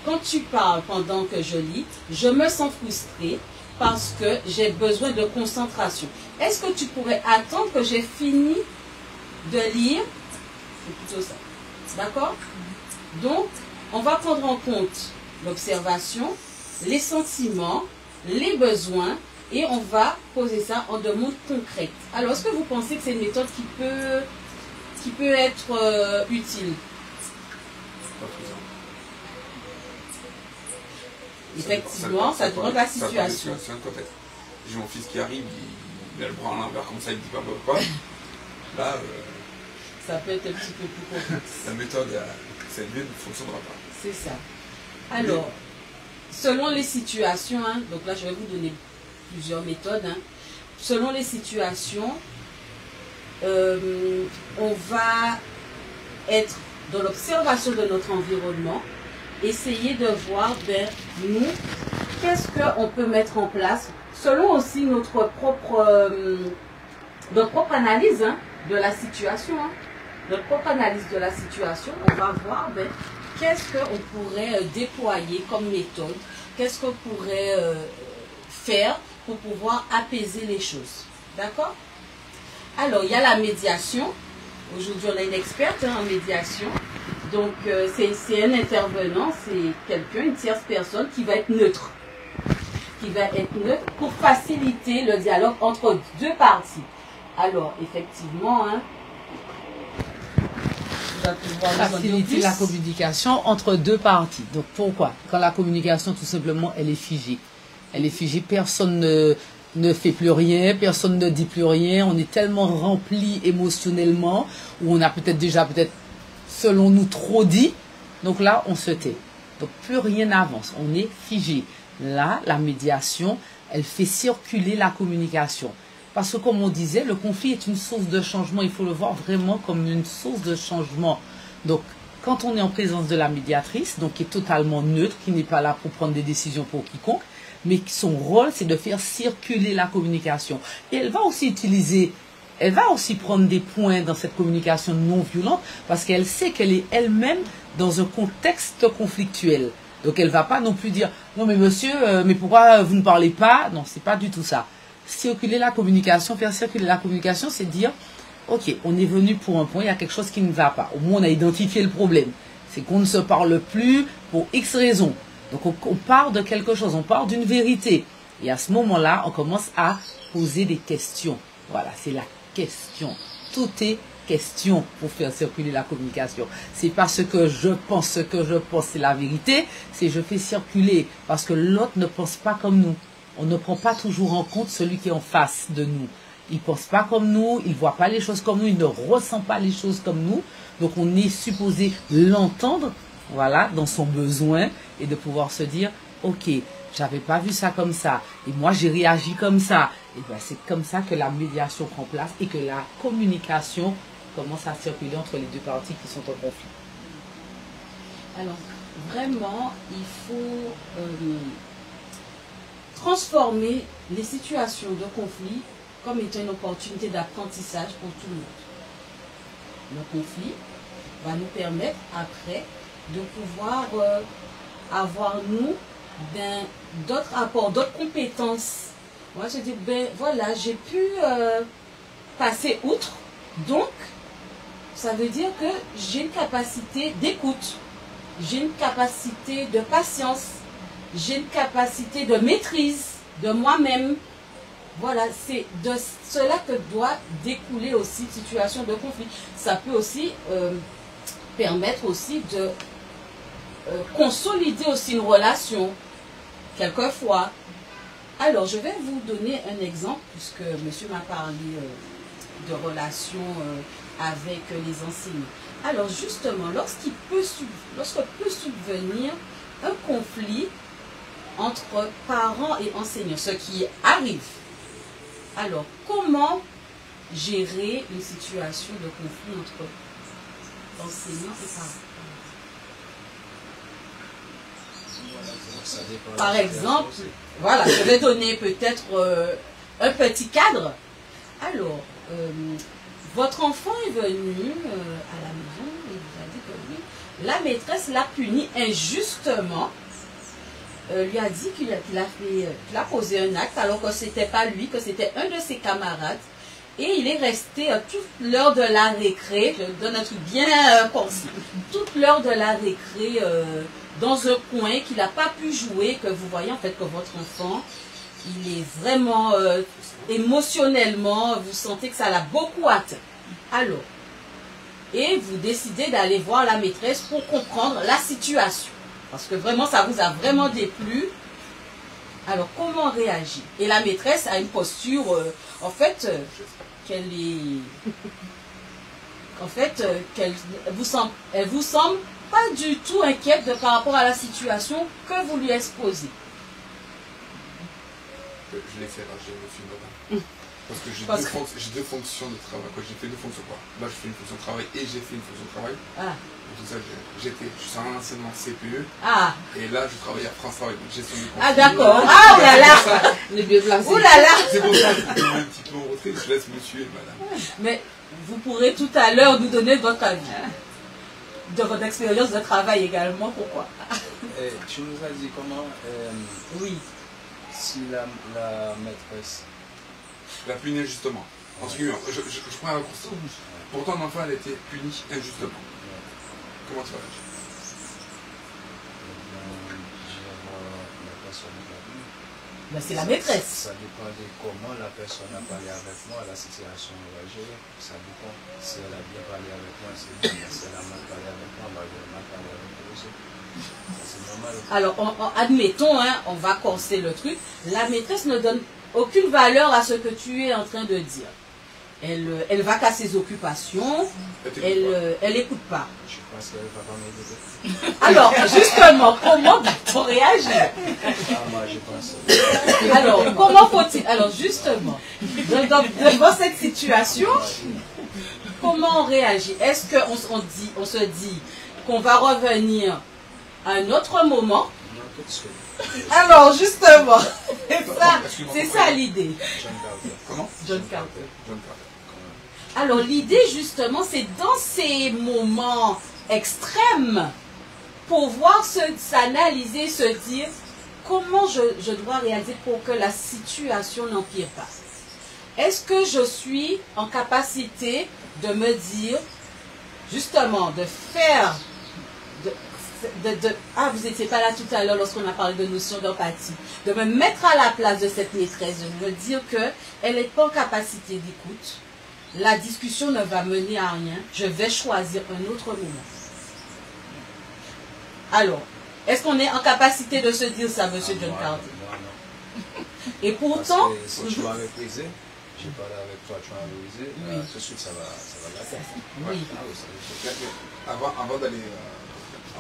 [SPEAKER 1] Quand tu parles pendant que je lis, je me sens frustrée parce que j'ai besoin de concentration. Est-ce que tu pourrais attendre que j'ai fini de lire? C'est plutôt ça. D'accord? Donc, on va prendre en compte l'observation, les sentiments, les besoins, et on va poser ça en demande concrète. Alors, est-ce que vous pensez que c'est une méthode qui peut être utile? Effectivement, ça dépend de la situation.
[SPEAKER 2] C'est un contexte. J'ai mon fils qui arrive, il a le bras à l'envers comme ça, il dit pas. Là,
[SPEAKER 1] ça peut être un petit peu plus complexe.
[SPEAKER 2] La méthode CNV ne fonctionnera pas.
[SPEAKER 1] C'est ça. Alors, selon les situations, donc là je vais vous donner plusieurs méthodes. Selon les situations, on va être dans l'observation de notre environnement, essayer de voir, nous, qu'est-ce qu'on peut mettre en place, selon aussi notre propre analyse de la situation. Notre propre analyse de la situation, on va voir qu'est-ce qu'on pourrait déployer comme méthode, qu'est-ce qu'on pourrait faire pour pouvoir apaiser les choses. D'accord? Alors, il y a la médiation. Aujourd'hui, on a une experte en médiation. Donc, c'est un intervenant, c'est quelqu'un, une tierce personne qui va être neutre. Qui va être neutre pour faciliter le dialogue entre deux parties. Alors, effectivement,
[SPEAKER 4] faciliter la communication entre deux parties. Donc, pourquoi? Quand la communication, tout simplement, elle est figée. Elle est figée, personne ne fait plus rien, personne ne dit plus rien, on est tellement rempli émotionnellement, ou on a peut-être déjà, selon nous, trop dit, donc là, on se tait. Donc plus rien n'avance, on est figé. Là, la médiation, elle fait circuler la communication. Parce que comme on disait, le conflit est une source de changement, il faut le voir vraiment comme une source de changement. Donc, quand on est en présence de la médiatrice, donc qui est totalement neutre, qui n'est pas là pour prendre des décisions pour quiconque, mais son rôle, c'est de faire circuler la communication. Et elle va aussi prendre des points dans cette communication non violente, parce qu'elle sait qu'elle est elle-même dans un contexte conflictuel. Donc elle va pas non plus dire, non mais monsieur, mais pourquoi vous ne parlez pas? Non, c'est pas du tout ça. Circuler la communication, faire circuler la communication, c'est dire, ok, on est venu pour un point, il y a quelque chose qui ne va pas. Au moins, on a identifié le problème. C'est qu'on ne se parle plus pour X raisons. Donc, on part de quelque chose, on part d'une vérité. Et à ce moment-là, on commence à poser des questions. Voilà, c'est la question. Tout est question pour faire circuler la communication. C'est pas ce que je pense, c'est la vérité. C'est je fais circuler parce que l'autre ne pense pas comme nous. On ne prend pas toujours en compte celui qui est en face de nous. Il ne pense pas comme nous, il ne voit pas les choses comme nous, il ne ressent pas les choses comme nous. Donc on est supposé l'entendre, voilà, dans son besoin et de pouvoir se dire, ok, j'avais pas vu ça comme ça et moi j'ai réagi comme ça. Et bien c'est comme ça que la médiation prend place et que la communication commence à circuler entre les deux parties qui sont en conflit.
[SPEAKER 1] Alors, vraiment, il faut transformer les situations de conflit comme étant une opportunité d'apprentissage pour tout le monde. Le conflit va nous permettre après de pouvoir avoir, nous, d'autres apports, d'autres compétences. Moi, je dis, ben voilà, j'ai pu passer outre, donc ça veut dire que j'ai une capacité d'écoute, j'ai une capacité de patience, j'ai une capacité de maîtrise de moi-même. Voilà, c'est de cela que doit découler aussi une situation de conflit. Ça peut aussi permettre aussi de consolider aussi une relation, quelquefois. Alors, je vais vous donner un exemple, puisque monsieur m'a parlé de relations avec les enseignants. Alors, justement, lorsque peut subvenir un conflit entre parents et enseignants, ce qui arrive. Alors, comment gérer une situation de conflit entre enseignants et parents? Par exemple, voilà, je vais donner peut-être un petit cadre. Alors, votre enfant est venu à la maison et vous a dit que oui, la maîtresse l'a puni injustement. Lui a dit qu'il a posé un acte alors que c'était pas lui, que c'était un de ses camarades. Et il est resté toute l'heure de la récré, je donne un truc bien concis, toute l'heure de la récré dans un coin qu'il n'a pas pu jouer, que vous voyez en fait que votre enfant, il est vraiment émotionnellement, vous sentez que ça l'a beaucoup atteint. Alors, et vous décidez d'aller voir la maîtresse pour comprendre la situation. Parce que vraiment, ça vous a vraiment déplu. Alors, comment réagir? Et la maîtresse a une posture, en fait, qu'elle est... En fait, elle vous semble pas du tout inquiète par rapport à la situation que vous lui exposez.
[SPEAKER 2] Je l'ai fait rager, monsieur madame. Parce que j'ai deux fonctions de travail. Quand j'ai fait deux fonctions, quoi. Là, je fais une fonction de travail et j'ai fait une fonction de travail. Ah. Tout ça, je suis en enseignement CPE. Ah. Et là, je travaille à France Travail, donc gestion du conflit.
[SPEAKER 1] Ah, d'accord. Ah, oh là là. Les bien placés. Oh là là.
[SPEAKER 2] C'est pour ça que je suis un petit peu en retrait. Je laisse monsieur et madame.
[SPEAKER 1] Mais vous pourrez tout à l'heure nous donner votre avis. De votre expérience de travail également. Pourquoi?
[SPEAKER 5] Tu nous as dit comment...
[SPEAKER 1] oui.
[SPEAKER 5] Si la maîtresse...
[SPEAKER 2] La punit injustement. En ce qui je prends un raccourci. Pourtant, l'enfant, elle a été punie injustement. Comment tu réagis?
[SPEAKER 1] Ben, c'est la maîtresse.
[SPEAKER 5] Ça dépend de comment la personne a parlé avec moi, la situation va gérer. Ça dépend. Si elle a bien parlé avec moi, c'est bien. Si elle a mal parlé avec moi, elle va mal parler avec moi aussi. C'est normal.
[SPEAKER 1] Alors, admettons, hein, on va corser le truc. La maîtresse ne donne aucune valeur à ce que tu es en train de dire. Elle va qu'à ses occupations, elle n'écoute pas.
[SPEAKER 5] Je pense qu'elle va pas m'aider.
[SPEAKER 1] Alors, justement, comment doit-on réagir?
[SPEAKER 5] Moi, je pense.
[SPEAKER 1] Alors, comment faut-il... Alors, justement, devant cette situation, comment on réagit? Est-ce qu'on se dit qu'on va revenir à un autre moment?
[SPEAKER 5] Non, tout de suite.
[SPEAKER 1] Alors, justement, c'est ça l'idée.
[SPEAKER 5] John Carter.
[SPEAKER 2] Comment?
[SPEAKER 1] John Carter.
[SPEAKER 2] John Carter.
[SPEAKER 1] Alors, l'idée, justement, c'est dans ces moments extrêmes, pouvoir s'analyser, se dire comment je dois réaliser pour que la situation n'empire pas. Est-ce que je suis en capacité de me dire, justement, de faire... Ah, vous n'étiez pas là tout à l'heure lorsqu'on a parlé de notion d'empathie. De me mettre à la place de cette maîtresse, de me dire qu'elle n'est pas en capacité d'écoute. La discussion ne va mener à rien. Je vais choisir un autre moment. Alors, est-ce qu'on est en capacité de se dire ça, M. John Carter?
[SPEAKER 5] Non.
[SPEAKER 1] Et pourtant...
[SPEAKER 5] Parce que si tu m'as méprisé, j'ai parlé avec toi, tu m'as méprisé, tout de suite ça va la tête.
[SPEAKER 1] Oui.
[SPEAKER 2] Avant d'aller,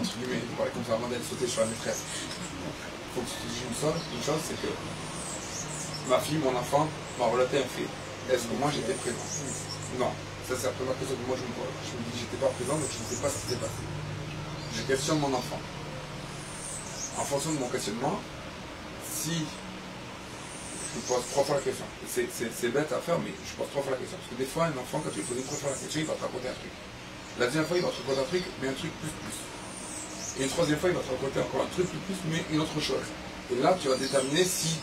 [SPEAKER 2] entre guillemets, pour aller comme ça, avant d'aller sauter sur la maîtresse, il faut que tu te dises une chose, c'est que ma fille, mon enfant, m'a relaté un fait. Est-ce que moi j'étais présent? Non. Ça c'est la première question que moi je me pose. Je me dis j'étais pas présent, donc je ne sais pas ce qui s'est passé. Je questionne mon enfant. En fonction de mon questionnement, si je pose 3 fois la question, c'est bête à faire, mais je pose 3 fois la question. Parce que des fois, un enfant, quand tu lui poses 3 fois la question, il va te raconter un truc. La deuxième fois, il va te raconter un truc, mais un truc plus. Et une troisième fois, il va te raconter encore un truc plus, mais une autre chose. Et là, tu vas déterminer si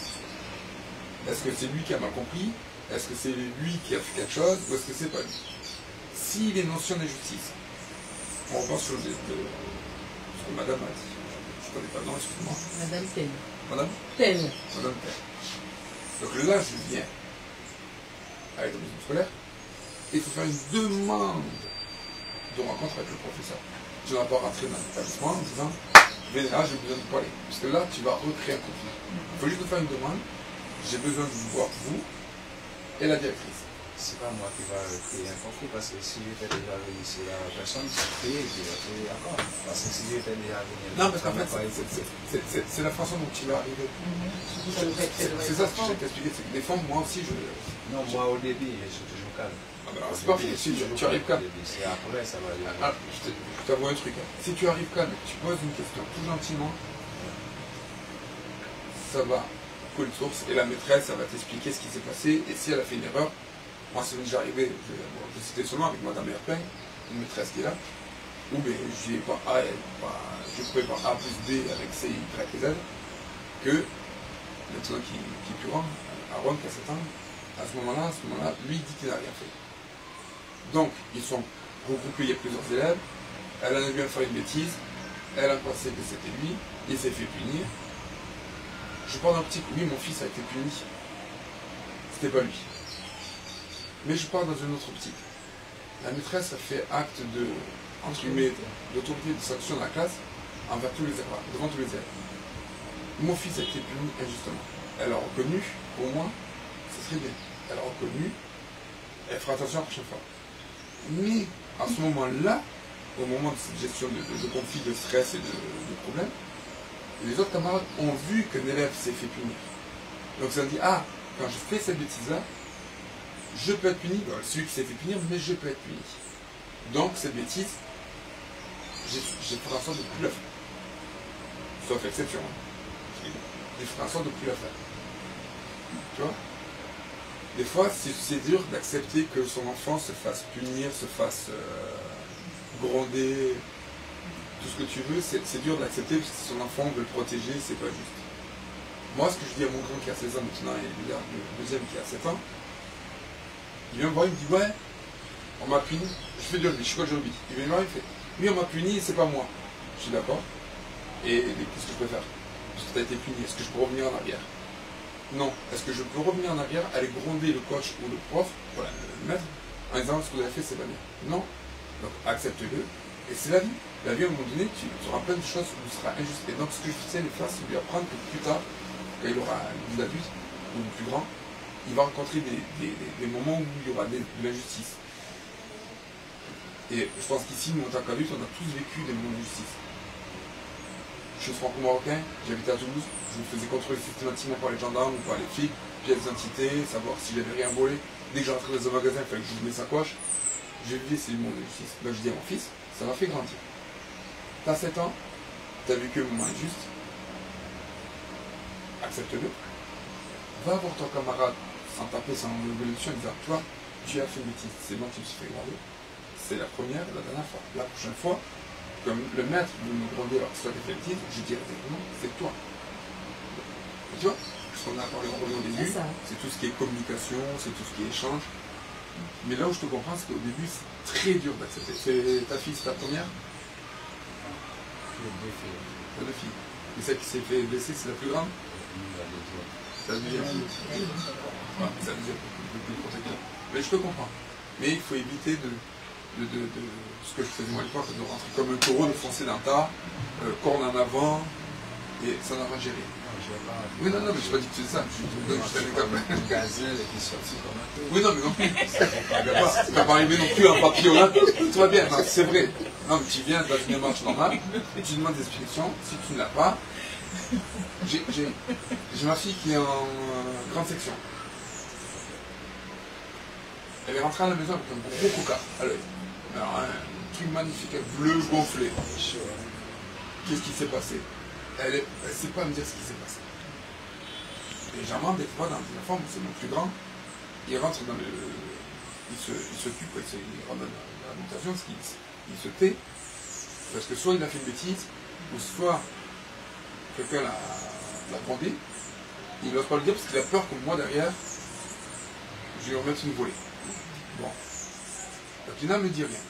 [SPEAKER 2] est-ce que c'est lui qui a mal compris, est-ce que c'est lui qui a fait quelque chose, ou est-ce que c'est pas lui. S'il est notion d'injustice, on repense sur ce que madame a dit. Je ne connais pas le nom, excuse-moi.
[SPEAKER 1] Madame Tel.
[SPEAKER 2] Madame
[SPEAKER 1] Tel.
[SPEAKER 2] Madame Tel. Donc là, je viens à l'établissement scolaire, et il faut faire une demande de rencontre avec le professeur. Tu ne vas pas rentrer dans l'établissement en disant mais là j'ai besoin de parler. Parce que là tu vas recréer un conflit. Il faut juste faire une demande. J'ai besoin de vous voir, vous et la directrice.
[SPEAKER 5] C'est pas moi qui va créer un conflit parce que si j'étais déjà venu ici, la personne s'est créée et puis va créer encore. Parce que si j'étais déjà venu.
[SPEAKER 2] Non, parce qu'en fait, c'est la façon dont tu vas arriver. C'est ça ce que j'ai t'expliqué. C'est que des fois, moi aussi,
[SPEAKER 5] Non, moi au début, je suis toujours calme.
[SPEAKER 2] C'est parfait, si tu arrives calme.
[SPEAKER 5] C'est après, ça va aller.
[SPEAKER 2] Je t'avoue un truc. Si tu arrives calme et que tu poses une question tout gentiment, ça va couler de source et la maîtresse, elle va t'expliquer ce qui s'est passé et si elle a fait une erreur. Moi, c'est déjà arrivé, je citais seulement avec Madame Herpin, une maîtresse qui est là, où ben, je n'ai pas A, je ne pouvais pas A plus B avec C, Y et Z, que maintenant qui est plus grand, Aaron qui a 7 ans, à ce moment-là, lui, il dit qu'il n'a rien fait. Donc, ils sont regroupés, il y a plusieurs élèves, elle en a vu à faire une bêtise, elle a pensé que c'était lui, il s'est fait punir. Je parle d'un petit coup, oui, mon fils a été puni, c'était pas lui. Mais je parle dans une autre optique. La maîtresse a fait acte de, entre guillemets, d'autorité de sanction dans la classe envers tous les élèves, devant tous les élèves. Mon fils a été puni injustement. Elle a reconnu, pour moi, ce serait bien. Elle a reconnu, elle fera attention la prochaine fois. Mais à ce moment-là, au moment de cette gestion de conflit, de stress et de problèmes, les autres camarades ont vu qu'un élève s'est fait punir. Donc ça me dit, ah, quand je fais cette bêtise-là, je peux être puni, celui qui s'est fait punir, mais je peux être puni. Donc cette bêtise, j'ai fait en sorte de ne plus la faire. Sauf exception. J'ai fait en sorte de ne plus la faire. Tu vois? Des fois, c'est dur d'accepter que son enfant se fasse punir, se fasse gronder, tout ce que tu veux, c'est dur d'accepter parce que son enfant veut le protéger, c'est pas juste. Moi, ce que je dis à mon grand qui a 16 ans maintenant, et le deuxième qui a 7 ans, il vient me voir, il me dit, ouais, on m'a puni, je fais du rugby, je suis pas du rugby. Il vient me voir, il fait, oui, on m'a puni, c'est pas moi. Je suis d'accord. Et qu'est-ce que je peux faire? Parce que tu as été puni, est-ce que je peux revenir en arrière? Non. Est-ce que je peux revenir en arrière, aller gronder le coach ou le prof, voilà, le maître, en disant, ce que vous avez fait, c'est pas bien? Non. Donc, accepte-le. Et c'est la vie. La vie, à un moment donné, tu auras plein de choses où tu seras injuste. Et donc, ce que je sais de faire, c'est lui apprendre que plus tard, quand il aura une vie d'adulte, ou le plus grand, il va rencontrer des moments où il y aura de l'injustice. Et je pense qu'ici, nous, en tant qu'adultes, on a tous vécu des moments d'injustice. Je suis franco-marocain, j'habitais à Toulouse, je me faisais contrôler systématiquement par les gendarmes ou par les flics, pièces d'identité, savoir si j'avais rien volé. Dès que j'entrais dans un magasin, il fallait que j'ouvre mes sacoches. J'ai vécu ces moments d'injustice. Là, je dis à mon fils, ça m'a fait grandir. T'as 7 ans, t'as vécu un moment injuste, accepte-le. Va voir ton camarade sans taper, sans lever le dessus en disant, toi, tu as fait une bêtise, c'est bon, tu me suis fait graver. C'est la première et la dernière fois. La prochaine fois, comme le maître de me gronder alors que ça fait bêtise, je dirais non, c'est toi. Et tu vois, ce qu'on a parlé au début, c'est tout ce qui est communication, c'est tout ce qui est échange. Mais là où je te comprends, c'est qu'au début, c'est très dur d'accepter. C'est ta fille, c'est ta première?
[SPEAKER 5] Deux filles.
[SPEAKER 2] Deux filles. Et celle qui s'est fait blesser, c'est la plus grande? C'est la deuxième. Ouais, c'est la deuxième, le plus protecteur. Mais je te comprends. Mais il faut éviter de ce que je faisais moi à l'époque, de rentrer comme un taureau, de foncer d'un tas, corne en avant, et ça n'arrange rien. Oui, non, mais je n'ai pas dit que c'est ça, je te donne juste un exemple.
[SPEAKER 5] Gazelle qui est sorti comme un peu.
[SPEAKER 2] Oui, non, mais non plus. Tu ne vas pas arriver non plus en papillon, tout va bien, c'est vrai. Non, mais tu viens dans une démarche normale, tu demandes des explications, si tu ne l'as pas. J'ai ma fille qui est en grande section. Elle est rentrée à la maison avec un gros coca à l'œil. Alors, un truc magnifique, bleu gonflé. Qu'est-ce qui s'est passé? Elle ne sait pas me dire ce qui s'est passé. Légèrement, des fois, dans une forme, c'est mon plus grand, il rentre dans le. Il s'occupe, il rentre dans la mutation, parce qu'il se tait, parce que soit il a fait une bêtise, ou soit quelqu'un l'a grondé, il n'ose pas le dire parce qu'il a peur que moi, derrière, je lui remette une volée. Bon. Donc il ne me dit rien.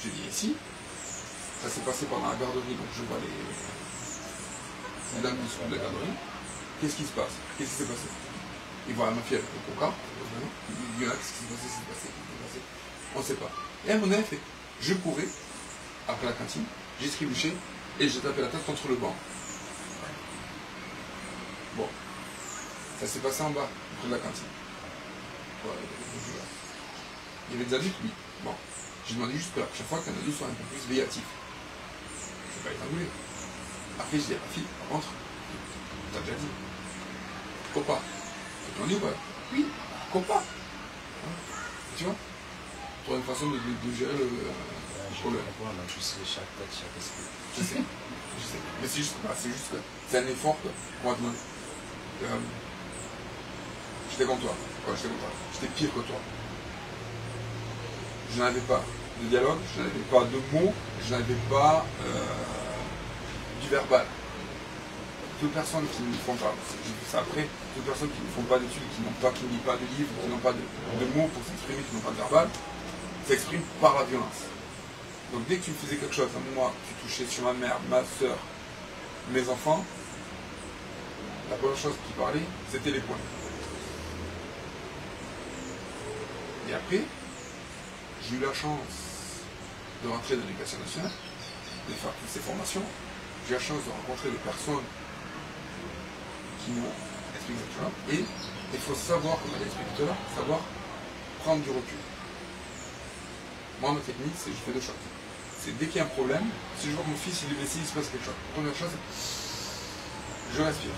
[SPEAKER 2] Je dis ici, ça s'est passé pendant la garderie, donc je vois les dames du sud de la garderie. Qu'est-ce qui se passe? Qu'est-ce qui s'est passé? Il voit ma fille avec le coca, il dit là, qu'est-ce qui s'est passé? On ne sait pas. Et à mon effet, je courais après la cantine, j'ai trébuché et j'ai tapé la tête contre le banc. Bon, ça s'est passé en bas, près de la cantine. Il y avait des adultes, oui. Bon, j'ai demandé juste que la prochaine fois qu'un adulte soit un peu plus véatif. Je ne vais pas étrangler. Après, je dis à ma fille, par contre, t'as déjà dit, copain. Tu m'as dit ou pas? Oui, copain. Tu vois? Pour une façon de gérer le problème.
[SPEAKER 5] On a tous chaque tête, chaque esprit.
[SPEAKER 2] Je sais. Mais c'est juste que c'est un effort qu'on va demander. J'étais comme toi. J'étais pire que toi. Je n'avais pas de dialogue, je n'avais pas de mots, je n'avais pas du verbal. Toutes personnes qui ne font pas, j'ai vu ça après, toutes personnes qui ne font pas d'études, qui ne lisent pas de livres, qui n'ont pas de mots pour s'exprimer, qui n'ont pas de verbal, s'expriment par la violence. Donc dès que tu faisais quelque chose, à moi, tu touchais sur ma mère, ma soeur, mes enfants, la première chose qui parlait, c'était les poings. Et après, j'ai eu la chance de rentrer dans l'éducation nationale, de faire toutes ces formations. J'ai eu la chance de rencontrer des personnes qui m'ont expliqué ça. Et il faut savoir, comme elle expliqué tout à l'heure, savoir prendre du recul. Moi, ma technique, c'est je fais deux choses. C'est dès qu'il y a un problème, si je vois que mon fils il est blessé, il se passe quelque chose. La première chose, je respire.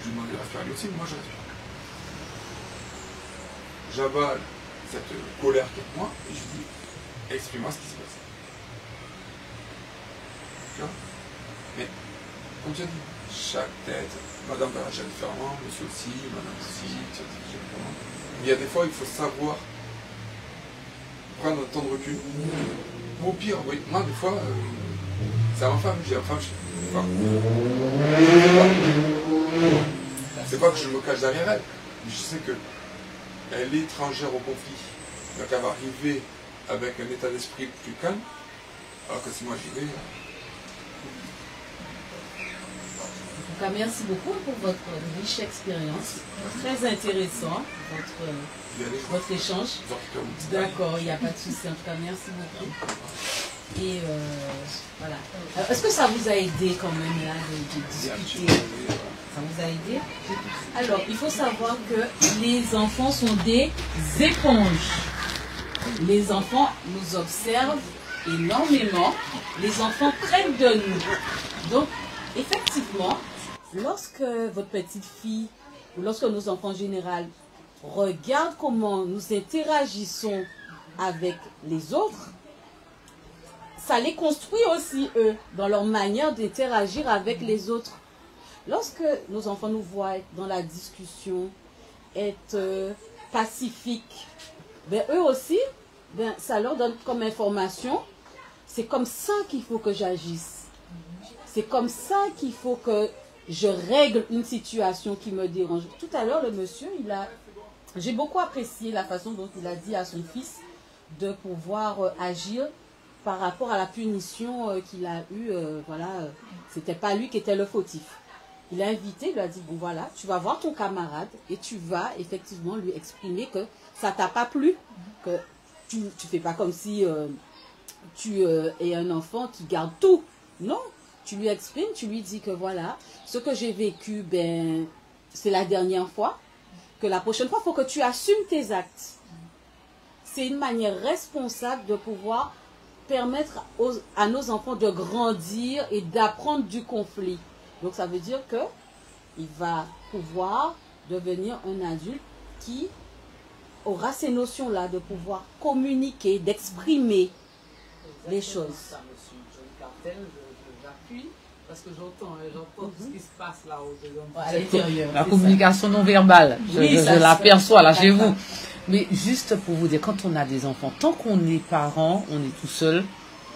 [SPEAKER 2] Je lui demande de respirer lui aussi, mais moi je respire. J'avale cette colère qui est en moi, et je dis, exprime-moi ce qui se passe. Tu vois? Mais, comme tu as dit, chaque tête, madame va réagir différemment, monsieur aussi, madame aussi, tu as dit différemment. Mais il y a des fois, il faut savoir prendre un temps de recul. Au pire, oui, moi des fois, c'est à ma femme, j'ai ma femme, c'est pas que je me cache derrière elle, mais je sais que elle est étrangère au conflit. Donc elle va arriver avec un état d'esprit plus calme, alors que si moi j'y vais.
[SPEAKER 1] En tout cas, merci beaucoup pour votre riche expérience. Très intéressant, votre échange. D'accord, il n'y a pas de souci. En tout cas, merci beaucoup. Et voilà. Est-ce que ça vous a aidé quand même là de discuter?
[SPEAKER 4] Ça vous a aidé?
[SPEAKER 1] Alors, il faut savoir que les enfants sont des éponges. Les enfants nous observent énormément. Les enfants prennent de nous. Donc, effectivement, lorsque votre petite fille, ou lorsque nos enfants en général, regardent comment nous interagissons avec les autres, ça les construit aussi, eux, dans leur manière d'interagir avec les autres. Lorsque nos enfants nous voient être dans la discussion, être pacifiques, ben, eux aussi, ben, ça leur donne comme information, c'est comme ça qu'il faut que j'agisse. C'est comme ça qu'il faut que je règle une situation qui me dérange. Tout à l'heure, le monsieur, j'ai beaucoup apprécié la façon dont il a dit à son fils de pouvoir agir par rapport à la punition qu'il a eue. Voilà, c'était pas lui qui était le fautif. Il l'a invité, il lui a dit, bon voilà, tu vas voir ton camarade et tu vas effectivement lui exprimer que ça t'a pas plu, que tu fais pas comme si tu es un enfant qui garde tout. Non, tu lui exprimes, tu lui dis que voilà, ce que j'ai vécu, ben, c'est la dernière fois, que la prochaine fois, il faut que tu assumes tes actes. C'est une manière responsable de pouvoir permettre à nos enfants de grandir et d'apprendre du conflit. Donc ça veut dire qu'il va pouvoir devenir un adulte qui aura ces notions-là de pouvoir communiquer, d'exprimer les choses.
[SPEAKER 4] Ça, monsieur John Cartel, j'appuie parce que j'entends ce qui se passe là à l'intérieur.
[SPEAKER 7] La communication non verbale, je l'aperçois là chez vous. Mais juste pour vous dire, quand on a des enfants, tant qu'on est parent, on est tout seul,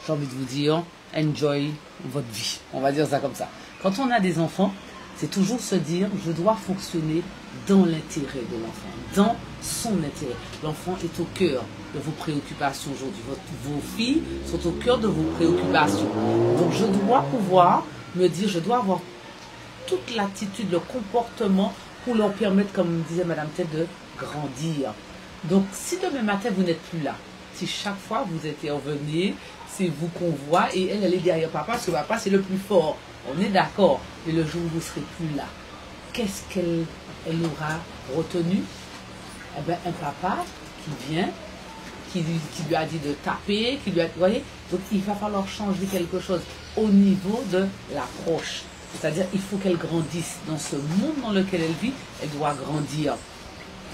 [SPEAKER 7] j'ai envie de vous dire, enjoy votre vie. On va dire ça comme ça. Quand on a des enfants, c'est toujours se dire, je dois fonctionner dans l'intérêt de l'enfant, dans son intérêt. L'enfant est au cœur de vos préoccupations aujourd'hui. Vos filles sont au cœur de vos préoccupations. Donc je dois pouvoir me dire, je dois avoir toute l'attitude, le comportement pour leur permettre, comme disait Madame Tête, de grandir. Donc si demain matin vous n'êtes plus là, si chaque fois vous intervenez, c'est vous qu'on voit et elle est derrière papa, parce que papa c'est le plus fort. On est d'accord, mais le jour où vous ne serez plus là, qu'est-ce qu'elle aura retenu? Eh bien, un papa qui vient, qui lui a dit de taper, qui lui a... Vous voyez? Donc, il va falloir changer quelque chose au niveau de l'approche. C'est-à-dire, il faut qu'elle grandisse dans ce monde dans lequel elle vit. Elle doit grandir.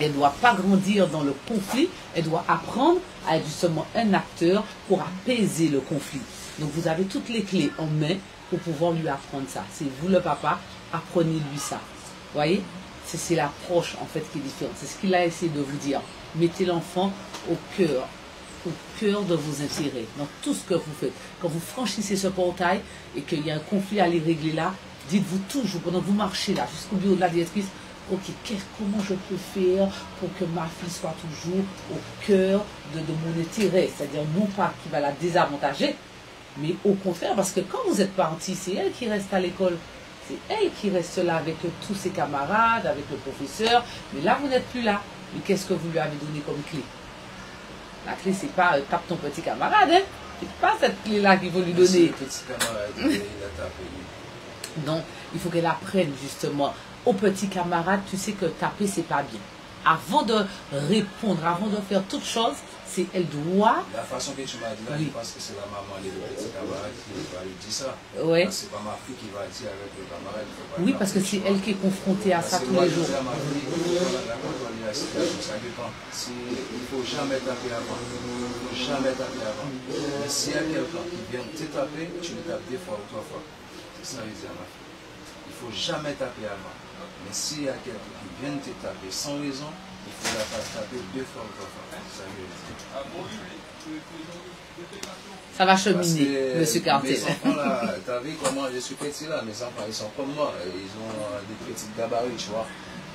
[SPEAKER 7] Elle ne doit pas grandir dans le conflit. Elle doit apprendre à être justement un acteur pour apaiser le conflit. Donc, vous avez toutes les clés en main pour pouvoir lui apprendre ça. C'est vous le papa, apprenez-lui ça. Vous voyez? C'est l'approche en fait qui est différente. C'est ce qu'il a essayé de vous dire. Mettez l'enfant au cœur de vos intérêts, dans tout ce que vous faites. Quand vous franchissez ce portail et qu'il y a un conflit à les régler là, dites-vous toujours, pendant que vous marchez là, jusqu'au bureau de la directrice, ok, comment je peux faire pour que ma fille soit toujours au cœur de mon intérêt, c'est-à-dire non pas qui va la désavantager, mais au contraire, parce que quand vous êtes parti, c'est elle qui reste à l'école. C'est elle qui reste là avec tous ses camarades, avec le professeur. Mais là, vous n'êtes plus là. Mais qu'est-ce que vous lui avez donné comme clé? La clé, c'est pas tape ton petit camarade. Hein? C'est pas cette clé-là qu'il faut lui donner.
[SPEAKER 5] Le petit camarade, il a tapé.
[SPEAKER 7] Donc, il faut qu'elle apprenne justement au petit camarade. Tu sais que taper, c'est pas bien. Avant de répondre, avant de faire toute chose, elle doit...
[SPEAKER 5] La façon que tu m'as dit là, oui. Je pense que c'est la maman et le petit camarade qui va lui dire ça.
[SPEAKER 7] Oui.
[SPEAKER 5] C'est pas ma fille qui va dire avec le camarade.
[SPEAKER 7] Oui, parce que c'est elle qui est confrontée à ça tous les jours.
[SPEAKER 5] Ça dépend. Il ne faut jamais taper avant. Il ne faut jamais taper avant. Mais s'il y a quelqu'un qui vient te taper, tu le tapes 2 fois ou 3 fois. C'est ça que je dis à ma fille. Il ne faut jamais taper avant. Mais s'il y a quelqu'un qui vient te taper sans raison, il faut la faire taper 2 fois ou 3 fois. C'est ça que je dis.
[SPEAKER 7] Ça va cheminer, monsieur Cartel.
[SPEAKER 5] Mes enfants là, tu as vu comment je suis petit là, mes enfants ils sont comme moi, ils ont des petites gabarits, tu vois.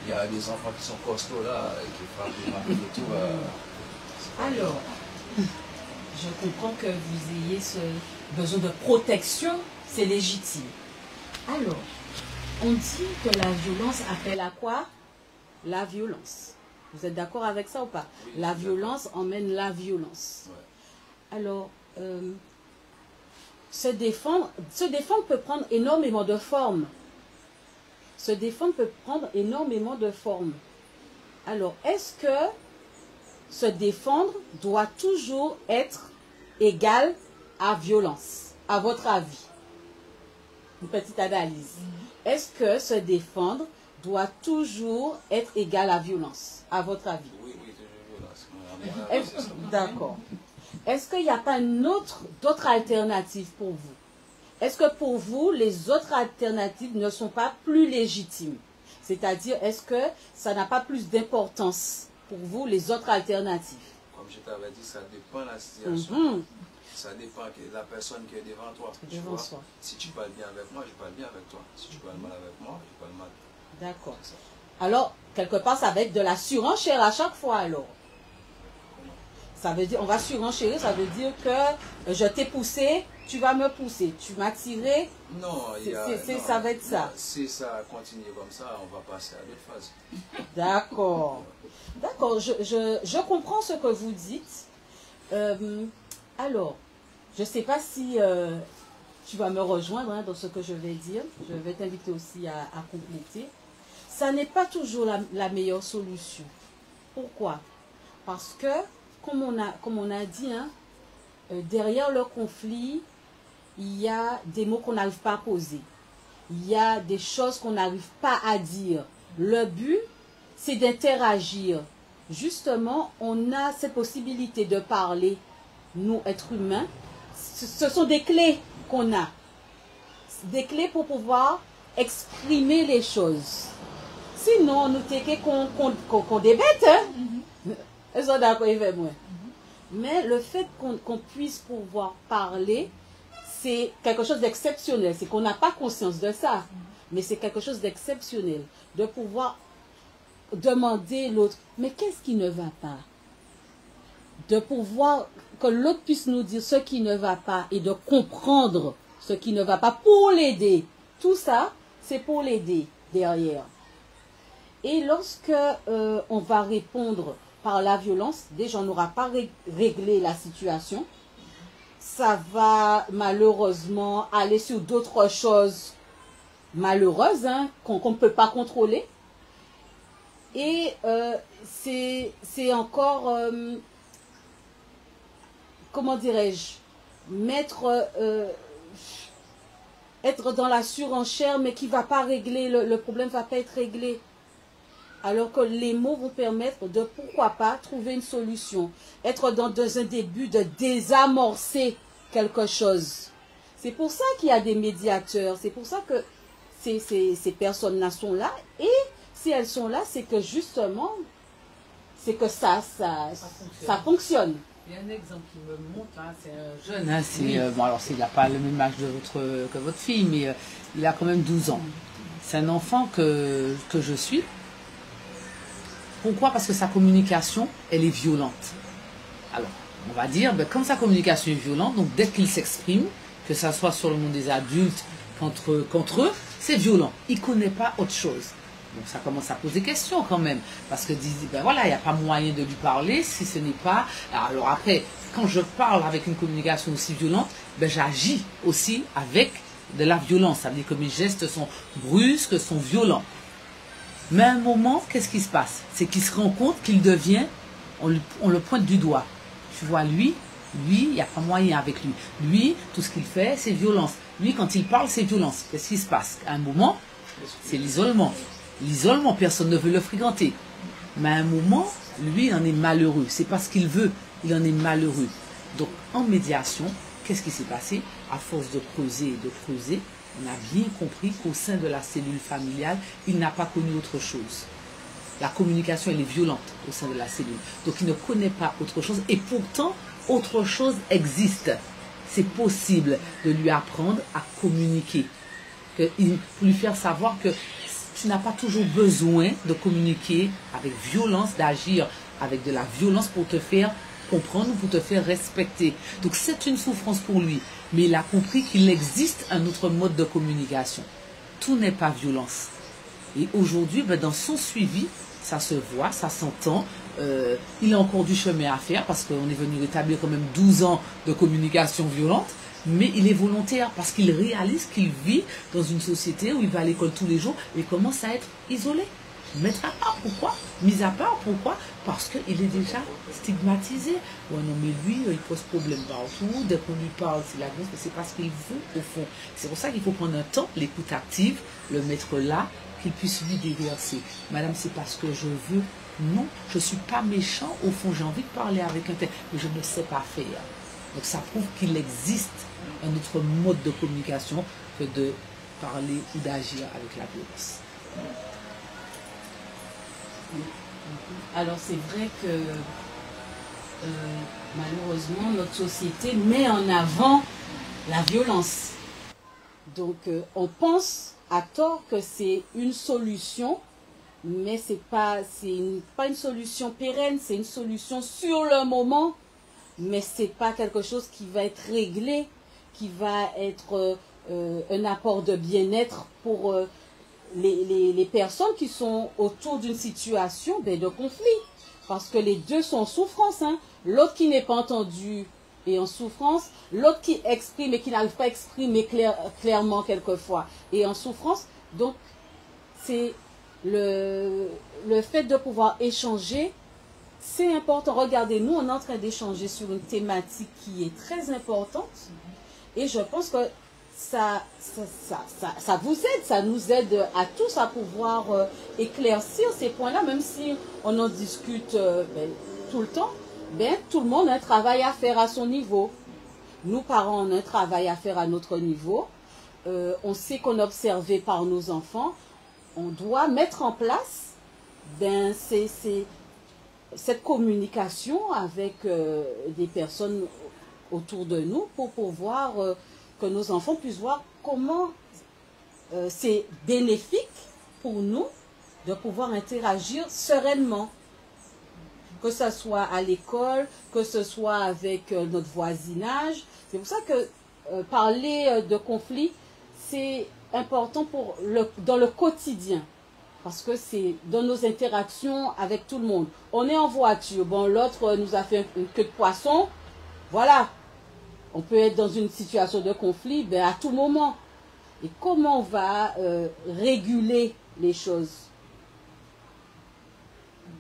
[SPEAKER 5] Il y a des enfants qui sont costauds là, qui frappent des marques et tout.
[SPEAKER 1] Alors, je comprends que vous ayez ce besoin de protection, c'est légitime. Alors, on dit que la violence appelle à quoi? La violence. Vous êtes d'accord avec ça ou pas? La violence emmène la violence. Alors, se défendre peut prendre énormément de formes. se défendre peut prendre énormément de formes. Alors, est-ce que se défendre doit toujours être égal à violence, à votre avis? Une petite analyse. Est-ce que se défendre doit toujours être égal à violence, à votre avis?
[SPEAKER 5] Oui, toujours violence.
[SPEAKER 1] D'accord. Est-ce qu'il n'y a pas d'autres alternatives pour vous? Est-ce que pour vous, les autres alternatives ne sont pas plus légitimes? C'est-à-dire, est-ce que ça n'a pas plus d'importance pour vous, les autres alternatives?
[SPEAKER 5] Comme je t'avais dit, ça dépend de la situation.
[SPEAKER 1] Mhm.
[SPEAKER 5] Ça dépend de la personne qui est devant toi. Tu
[SPEAKER 1] Devant
[SPEAKER 5] vois.
[SPEAKER 1] soi.
[SPEAKER 5] Si tu parles bien avec moi, je parle bien avec toi. Si tu parles mal avec moi, je parle mal.
[SPEAKER 1] D'accord.
[SPEAKER 5] C'est ça.
[SPEAKER 1] Alors, quelque part, ça va être de la surenchère à chaque fois, alors. Ça veut dire, on va surenchérir, ça veut dire que je t'ai poussé, tu vas me pousser. Tu m'as tiré,
[SPEAKER 5] Non,
[SPEAKER 1] ça va être ça.
[SPEAKER 5] Si ça continue comme ça, on va passer à d'autres phases.
[SPEAKER 1] D'accord. D'accord, je comprends ce que vous dites. Alors, je ne sais pas si tu vas me rejoindre hein, dans ce que je vais dire. Je vais t'inviter aussi à compléter. Ça n'est pas toujours la meilleure solution. Pourquoi? Parce que, comme on a dit, hein, derrière le conflit, il y a des mots qu'on n'arrive pas à poser. Il y a des choses qu'on n'arrive pas à dire. Le but, c'est d'interagir. Justement, on a cette possibilité de parler, nous, êtres humains. Ce sont des clés qu'on a. Des clés pour pouvoir exprimer les choses. Sinon, nous t'es qu'on débête, hein? Elles sont d'accord avec moi. Mais le fait qu'on puisse pouvoir parler, c'est quelque chose d'exceptionnel. C'est qu'on n'a pas conscience de ça. Mais c'est quelque chose d'exceptionnel. De pouvoir demander l'autre, mais qu'est-ce qui ne va pas? De pouvoir que l'autre puisse nous dire ce qui ne va pas et de comprendre ce qui ne va pas pour l'aider. Tout ça, c'est pour l'aider derrière. Et lorsque on va répondre par la violence, déjà on n'aura pas réglé la situation. Ça va malheureusement aller sur d'autres choses malheureuses hein, qu'on ne peut pas contrôler. Et c'est encore, comment dirais-je, être dans la surenchère, mais qui ne va pas régler, le problème ne va pas être réglé. Alors que les mots vont permettre de, pourquoi pas, trouver une solution. Être dans un début de désamorcer quelque chose. C'est pour ça qu'il y a des médiateurs. C'est pour ça que ces personnes-là sont là. Et si elles sont là, c'est que justement, c'est que ça fonctionne.
[SPEAKER 7] Il y a un exemple qui me montre, hein, c'est un jeune, hein, bon alors il n'a pas le même âge que votre fille, mais il a quand même 12 ans. C'est un enfant que je suis. Pourquoi? Parce que sa communication, elle est violente. Alors, on va dire, ben, comme sa communication est violente, donc dès qu'il s'exprime, que ça soit sur le monde des adultes, contre eux, c'est violent. Il ne connaît pas autre chose. Donc ça commence à poser question quand même. Parce que ben voilà, il n'y a pas moyen de lui parler si ce n'est pas... Alors après, quand je parle avec une communication aussi violente, ben j'agis aussi avec de la violence. Ça veut dire que mes gestes sont brusques, sont violents. Mais à un moment, qu'est-ce qui se passe? C'est qu'il se rend compte qu'il devient... On le pointe du doigt. Tu vois, lui, il n'y a pas moyen avec lui. Lui, tout ce qu'il fait, c'est violence. Lui, quand il parle, c'est violence. Qu'est-ce qui se passe? À un moment, c'est l'isolement. L'isolement, personne ne veut le fréquenter. Mais à un moment, lui, il en est malheureux. C'est parce qu'il veut, il en est malheureux. Donc, en médiation, qu'est-ce qui s'est passé? À force de creuser, on a bien compris qu'au sein de la cellule familiale, il n'a pas connu autre chose. La communication, elle est violente au sein de la cellule. Donc, il ne connaît pas autre chose. Et pourtant, autre chose existe. C'est possible de lui apprendre à communiquer. Pour lui faire savoir que tu n'as pas toujours besoin de communiquer avec violence, d'agir avec de la violence pour te faire comprendre ou pour te faire respecter. Donc c'est une souffrance pour lui. Mais il a compris qu'il existe un autre mode de communication. Tout n'est pas violence. Et aujourd'hui, ben, dans son suivi, ça se voit, ça s'entend. Il a encore du chemin à faire parce qu'on est venu rétablir quand même 12 ans de communication violente. mais il est volontaire parce qu'il réalise qu'il vit dans une société où il va à l'école tous les jours et commence à être isolé. Mettre à part, pourquoi? Mis à part, pourquoi? Parce qu'il est déjà stigmatisé. Ouais, non, mais lui, il pose problème partout. Dès qu'on lui parle, c'est la grosse, mais c'est parce qu'il veut, au fond. C'est pour ça qu'il faut prendre un temps, l'écoute active, le mettre là, qu'il puisse lui déverser. Madame, c'est parce que je veux. Non, je ne suis pas méchant. Au fond, j'ai envie de parler avec un tel, mais je ne sais pas faire. Donc, ça prouve qu'il existe un autre mode de communication que de parler ou d'agir avec la violence.
[SPEAKER 1] Alors c'est vrai que malheureusement notre société met en avant la violence. Donc on pense à tort que c'est une solution, mais c'est pas une solution pérenne, c'est une solution sur le moment, mais c'est pas quelque chose qui va être réglé, qui va être un apport de bien-être pour les personnes qui sont autour d'une situation de conflit. Parce que les deux sont en souffrance. Hein. L'autre qui n'est pas entendu est en souffrance. L'autre qui exprime et qui n'arrive pas à exprimer clairement quelquefois est en souffrance. Donc, c'est le fait de pouvoir échanger, c'est important. Regardez, nous, on est en train d'échanger sur une thématique qui est très importante. Et je pense que ça vous aide, ça nous aide à tous à pouvoir éclaircir ces points-là, même si on en discute tout le temps. Tout le monde a un travail à faire à son niveau. Nous, parents, on a un travail à faire à notre niveau. On sait qu'on est observé par nos enfants. On doit mettre en place cette communication avec des personnes autour de nous pour pouvoir que nos enfants puissent voir comment c'est bénéfique pour nous de pouvoir interagir sereinement. Que ce soit à l'école, que ce soit avec notre voisinage. C'est pour ça que parler de conflit, c'est important dans le quotidien. Parce que c'est dans nos interactions avec tout le monde. On est en voiture. Bon, l'autre nous a fait une queue de poisson. Voilà. On peut être dans une situation de conflit à tout moment. Et comment on va réguler les choses?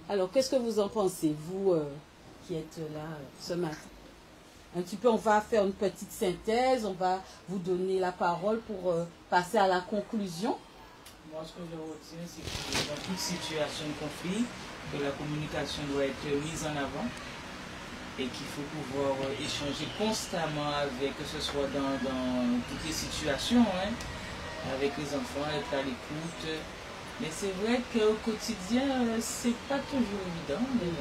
[SPEAKER 1] Alors, qu'est-ce que vous en pensez, vous qui êtes là ce matin? Un petit peu, on va faire une petite synthèse. On va vous donner la parole pour passer à la conclusion.
[SPEAKER 3] Moi, ce que je retiens, c'est que dans toute situation de conflit, que la communication doit être mise en avant. Et qu'il faut pouvoir échanger constamment avec, que ce soit dans toutes les situations, hein, avec les enfants, être à l'écoute. Mais c'est vrai qu'au quotidien, c'est pas toujours évident. Mais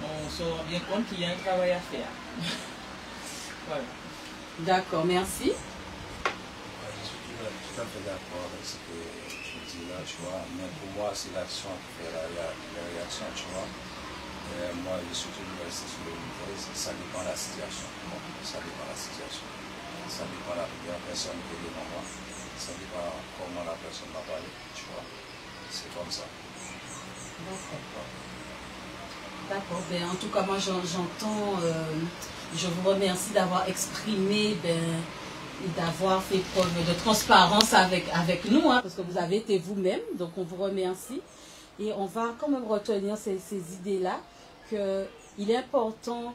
[SPEAKER 3] on se rend bien compte qu'il y a un travail à faire. Voilà.
[SPEAKER 1] D'accord, merci.
[SPEAKER 5] Je suis tout à fait d'accord avec ce que tu dis là, tu vois. Mais pour moi, c'est l'action qui fait la réaction, tu vois. Moi, je suis toujours resté sur le niveau, ça dépend de la situation. Ça dépend de la situation. Ça dépend de la personne qui est devant moi. Ça dépend comment la personne va parler, tu vois. C'est comme ça.
[SPEAKER 1] D'accord. En tout cas, moi, j'entends, je vous remercie d'avoir exprimé, d'avoir fait preuve de transparence avec nous, hein, parce que vous avez été vous-même, donc on vous remercie. Et on va quand même retenir ces idées-là, qu'il est important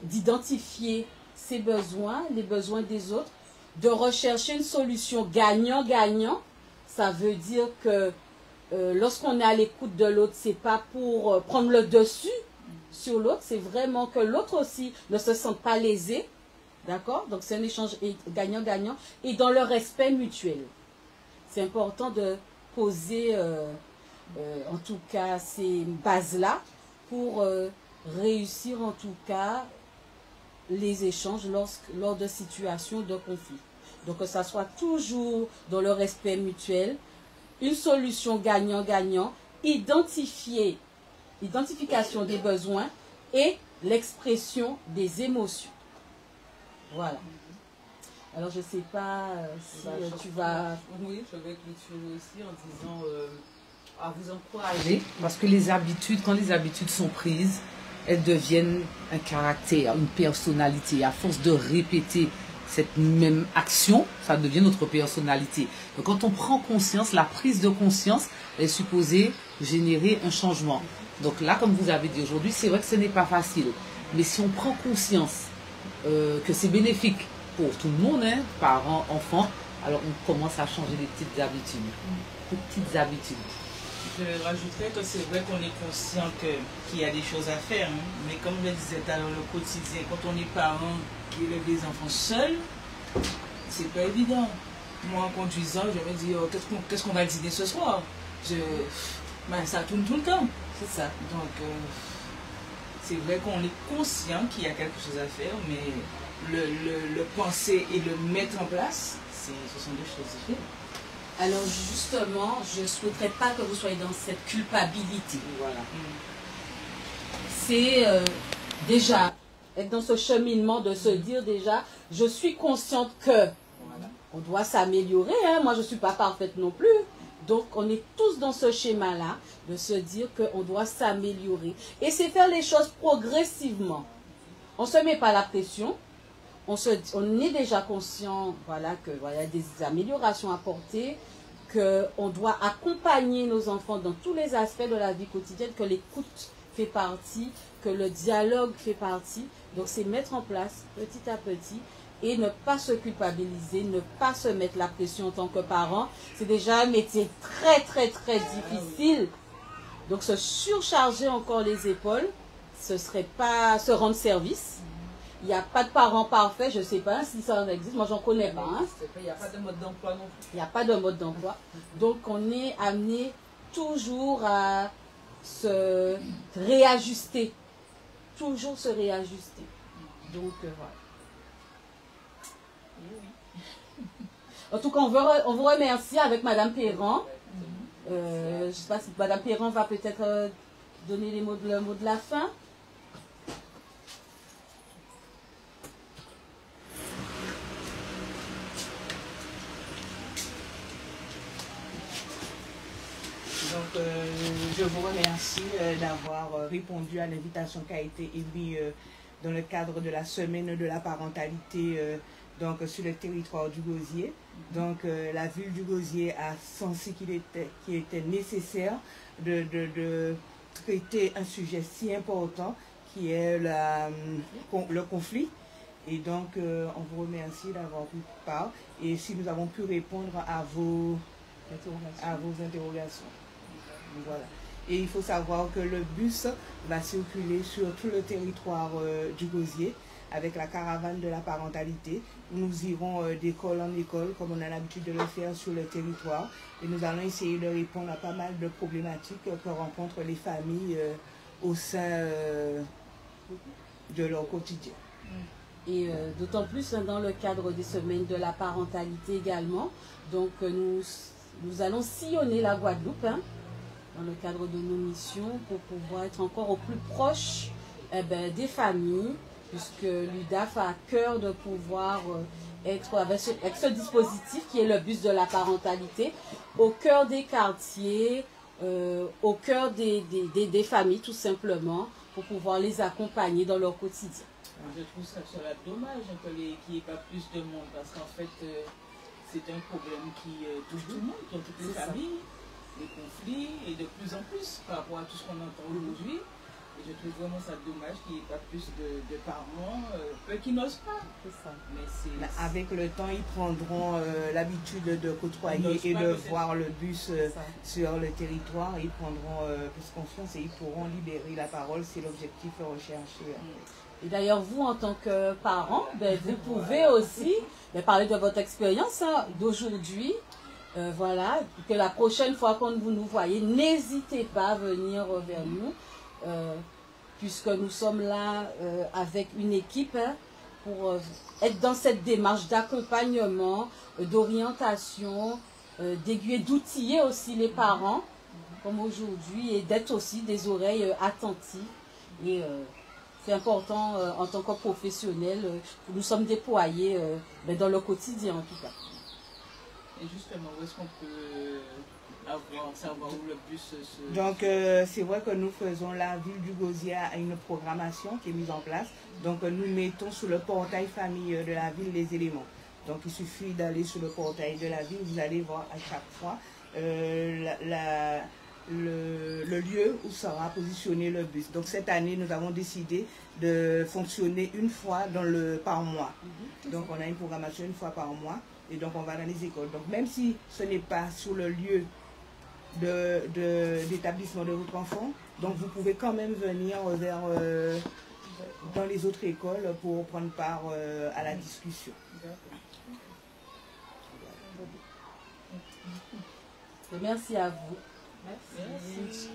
[SPEAKER 1] d'identifier ses besoins, les besoins des autres, de rechercher une solution gagnant-gagnant. Ça veut dire que lorsqu'on est à l'écoute de l'autre, c'est pas pour prendre le dessus sur l'autre, c'est vraiment que l'autre aussi ne se sente pas lésé. D'accord? Donc c'est un échange gagnant-gagnant et dans le respect mutuel. C'est important de poser en tout cas ces bases-là pour réussir en tout cas les échanges lors de situations de conflit. Donc que ça soit toujours dans le respect mutuel, une solution gagnant-gagnant, identification des besoins et l'expression des émotions. Voilà. Alors je ne sais pas si tu vas...
[SPEAKER 3] Oui, je vais clôturer aussi en disant...
[SPEAKER 7] à vous encourager, parce que les habitudes, quand les habitudes sont prises, elles deviennent un caractère, une personnalité. À force de répéter cette même action, ça devient notre personnalité. Donc quand on prend conscience, la prise de conscience est supposée générer un changement. Donc là, comme vous avez dit aujourd'hui, c'est vrai que ce n'est pas facile. Mais si on prend conscience que c'est bénéfique pour tout le monde, hein, parents, enfants, alors on commence à changer les petites habitudes.
[SPEAKER 3] Je rajouterais que c'est vrai qu'on est conscient qu'il y a des choses à faire, hein, mais comme je le disais tout à l'heure, le quotidien, quand on est parent qui élève des enfants seuls, c'est pas évident. Moi, en conduisant, je me dis, oh, qu'est-ce qu'on va dîner ce soir? Ben, ça tourne tout le temps. C'est ça. Donc, c'est vrai qu'on est conscient qu'il y a quelque chose à faire, mais le penser et le mettre en place, ce sont deux choses différentes.
[SPEAKER 1] Alors justement, je ne souhaiterais pas que vous soyez dans cette culpabilité.
[SPEAKER 3] Voilà.
[SPEAKER 1] C'est déjà être dans ce cheminement de se dire déjà, je suis consciente que on doit s'améliorer. Hein. Moi, je ne suis pas parfaite non plus. Donc, on est tous dans ce schéma-là de se dire qu'on doit s'améliorer. Et c'est faire les choses progressivement. On ne se met pas la pression. On est déjà conscient, voilà, que voilà, des améliorations à porter, qu'on doit accompagner nos enfants dans tous les aspects de la vie quotidienne, que l'écoute fait partie, que le dialogue fait partie. Donc, c'est mettre en place petit à petit et ne pas se culpabiliser, ne pas se mettre la pression en tant que parent. C'est déjà un métier très, très, très difficile. Donc, se surcharger encore les épaules, ce serait pas se rendre service. Il n'y a pas de parents parfaits, je ne sais pas si ça en existe, moi j'en connais pas. Hein.
[SPEAKER 3] Il n'y a pas de mode d'emploi non plus.
[SPEAKER 1] Il n'y a pas de mode d'emploi. Donc on est amené toujours à se réajuster. Toujours se réajuster. Donc voilà. En tout cas, on vous remercie avec Madame Perron. Je ne sais pas si Madame Perron va peut-être donner le mot de la fin.
[SPEAKER 6] Donc, je vous remercie d'avoir répondu à l'invitation qui a été émise dans le cadre de la semaine de la parentalité donc, sur le territoire du Gosier. Donc, la ville du Gosier a senti qu'il était nécessaire de traiter un sujet si important qui est le conflit. Et donc, on vous remercie d'avoir pris part et si nous avons pu répondre à vos interrogations. Voilà. Et il faut savoir que le bus va circuler sur tout le territoire du Gosier avec la caravane de la parentalité. Nous irons d'école en école comme on a l'habitude de le faire sur le territoire et nous allons essayer de répondre à pas mal de problématiques que rencontrent les familles au sein de leur quotidien.
[SPEAKER 1] Et d'autant plus dans le cadre des semaines de la parentalité également. Donc nous allons sillonner la Guadeloupe dans le cadre de nos missions pour pouvoir être encore au plus proche des familles, puisque l'UDAF a à cœur de pouvoir être avec ce dispositif qui est le bus de la parentalité au cœur des quartiers, au cœur des familles tout simplement, pour pouvoir les accompagner dans leur quotidien.
[SPEAKER 3] Je trouve ça serait dommage qu'il n'y ait pas plus de monde parce qu'en fait c'est un problème qui touche tout le monde, dans toutes les familles, les conflits et de plus en plus par rapport à tout ce qu'on entend aujourd'hui. Et je trouve vraiment ça dommage qu'il n'y ait pas plus de parents, qui n'osent pas.
[SPEAKER 1] Ça.
[SPEAKER 6] Mais avec le temps, ils prendront l'habitude de côtoyer et de voir le bus sur le territoire. Ils prendront plus confiance et ils pourront libérer la parole. C'est l'objectif recherché.
[SPEAKER 1] Et d'ailleurs, vous, en tant que parent, vous pouvez aussi parler de votre expérience d'aujourd'hui. Voilà, que la prochaine fois que vous nous voyez, n'hésitez pas à venir vers nous. Puisque nous sommes là avec une équipe pour être dans cette démarche d'accompagnement, d'orientation, d'aiguiller, d'outiller aussi les parents, comme aujourd'hui, et d'être aussi des oreilles attentives. Et c'est important en tant que professionnels, nous sommes déployés dans le quotidien en tout cas.
[SPEAKER 3] Et justement, où est-ce qu'on peut savoir où le bus se...
[SPEAKER 6] Donc, c'est vrai que nous faisons, la ville du Gosier a une programmation qui est mise en place. Donc, nous mettons sur le portail famille de la ville les éléments. Donc, il suffit d'aller sur le portail de la ville, vous allez voir à chaque fois le lieu où sera positionné le bus. Donc, cette année, nous avons décidé de fonctionner une fois par mois. Donc, on a une programmation une fois par mois. Et donc, on va dans les écoles. Donc, même si ce n'est pas sur le lieu d'établissement de votre enfant, donc vous pouvez quand même venir dans les autres écoles pour prendre part à la discussion.
[SPEAKER 1] Merci à vous.
[SPEAKER 3] Merci.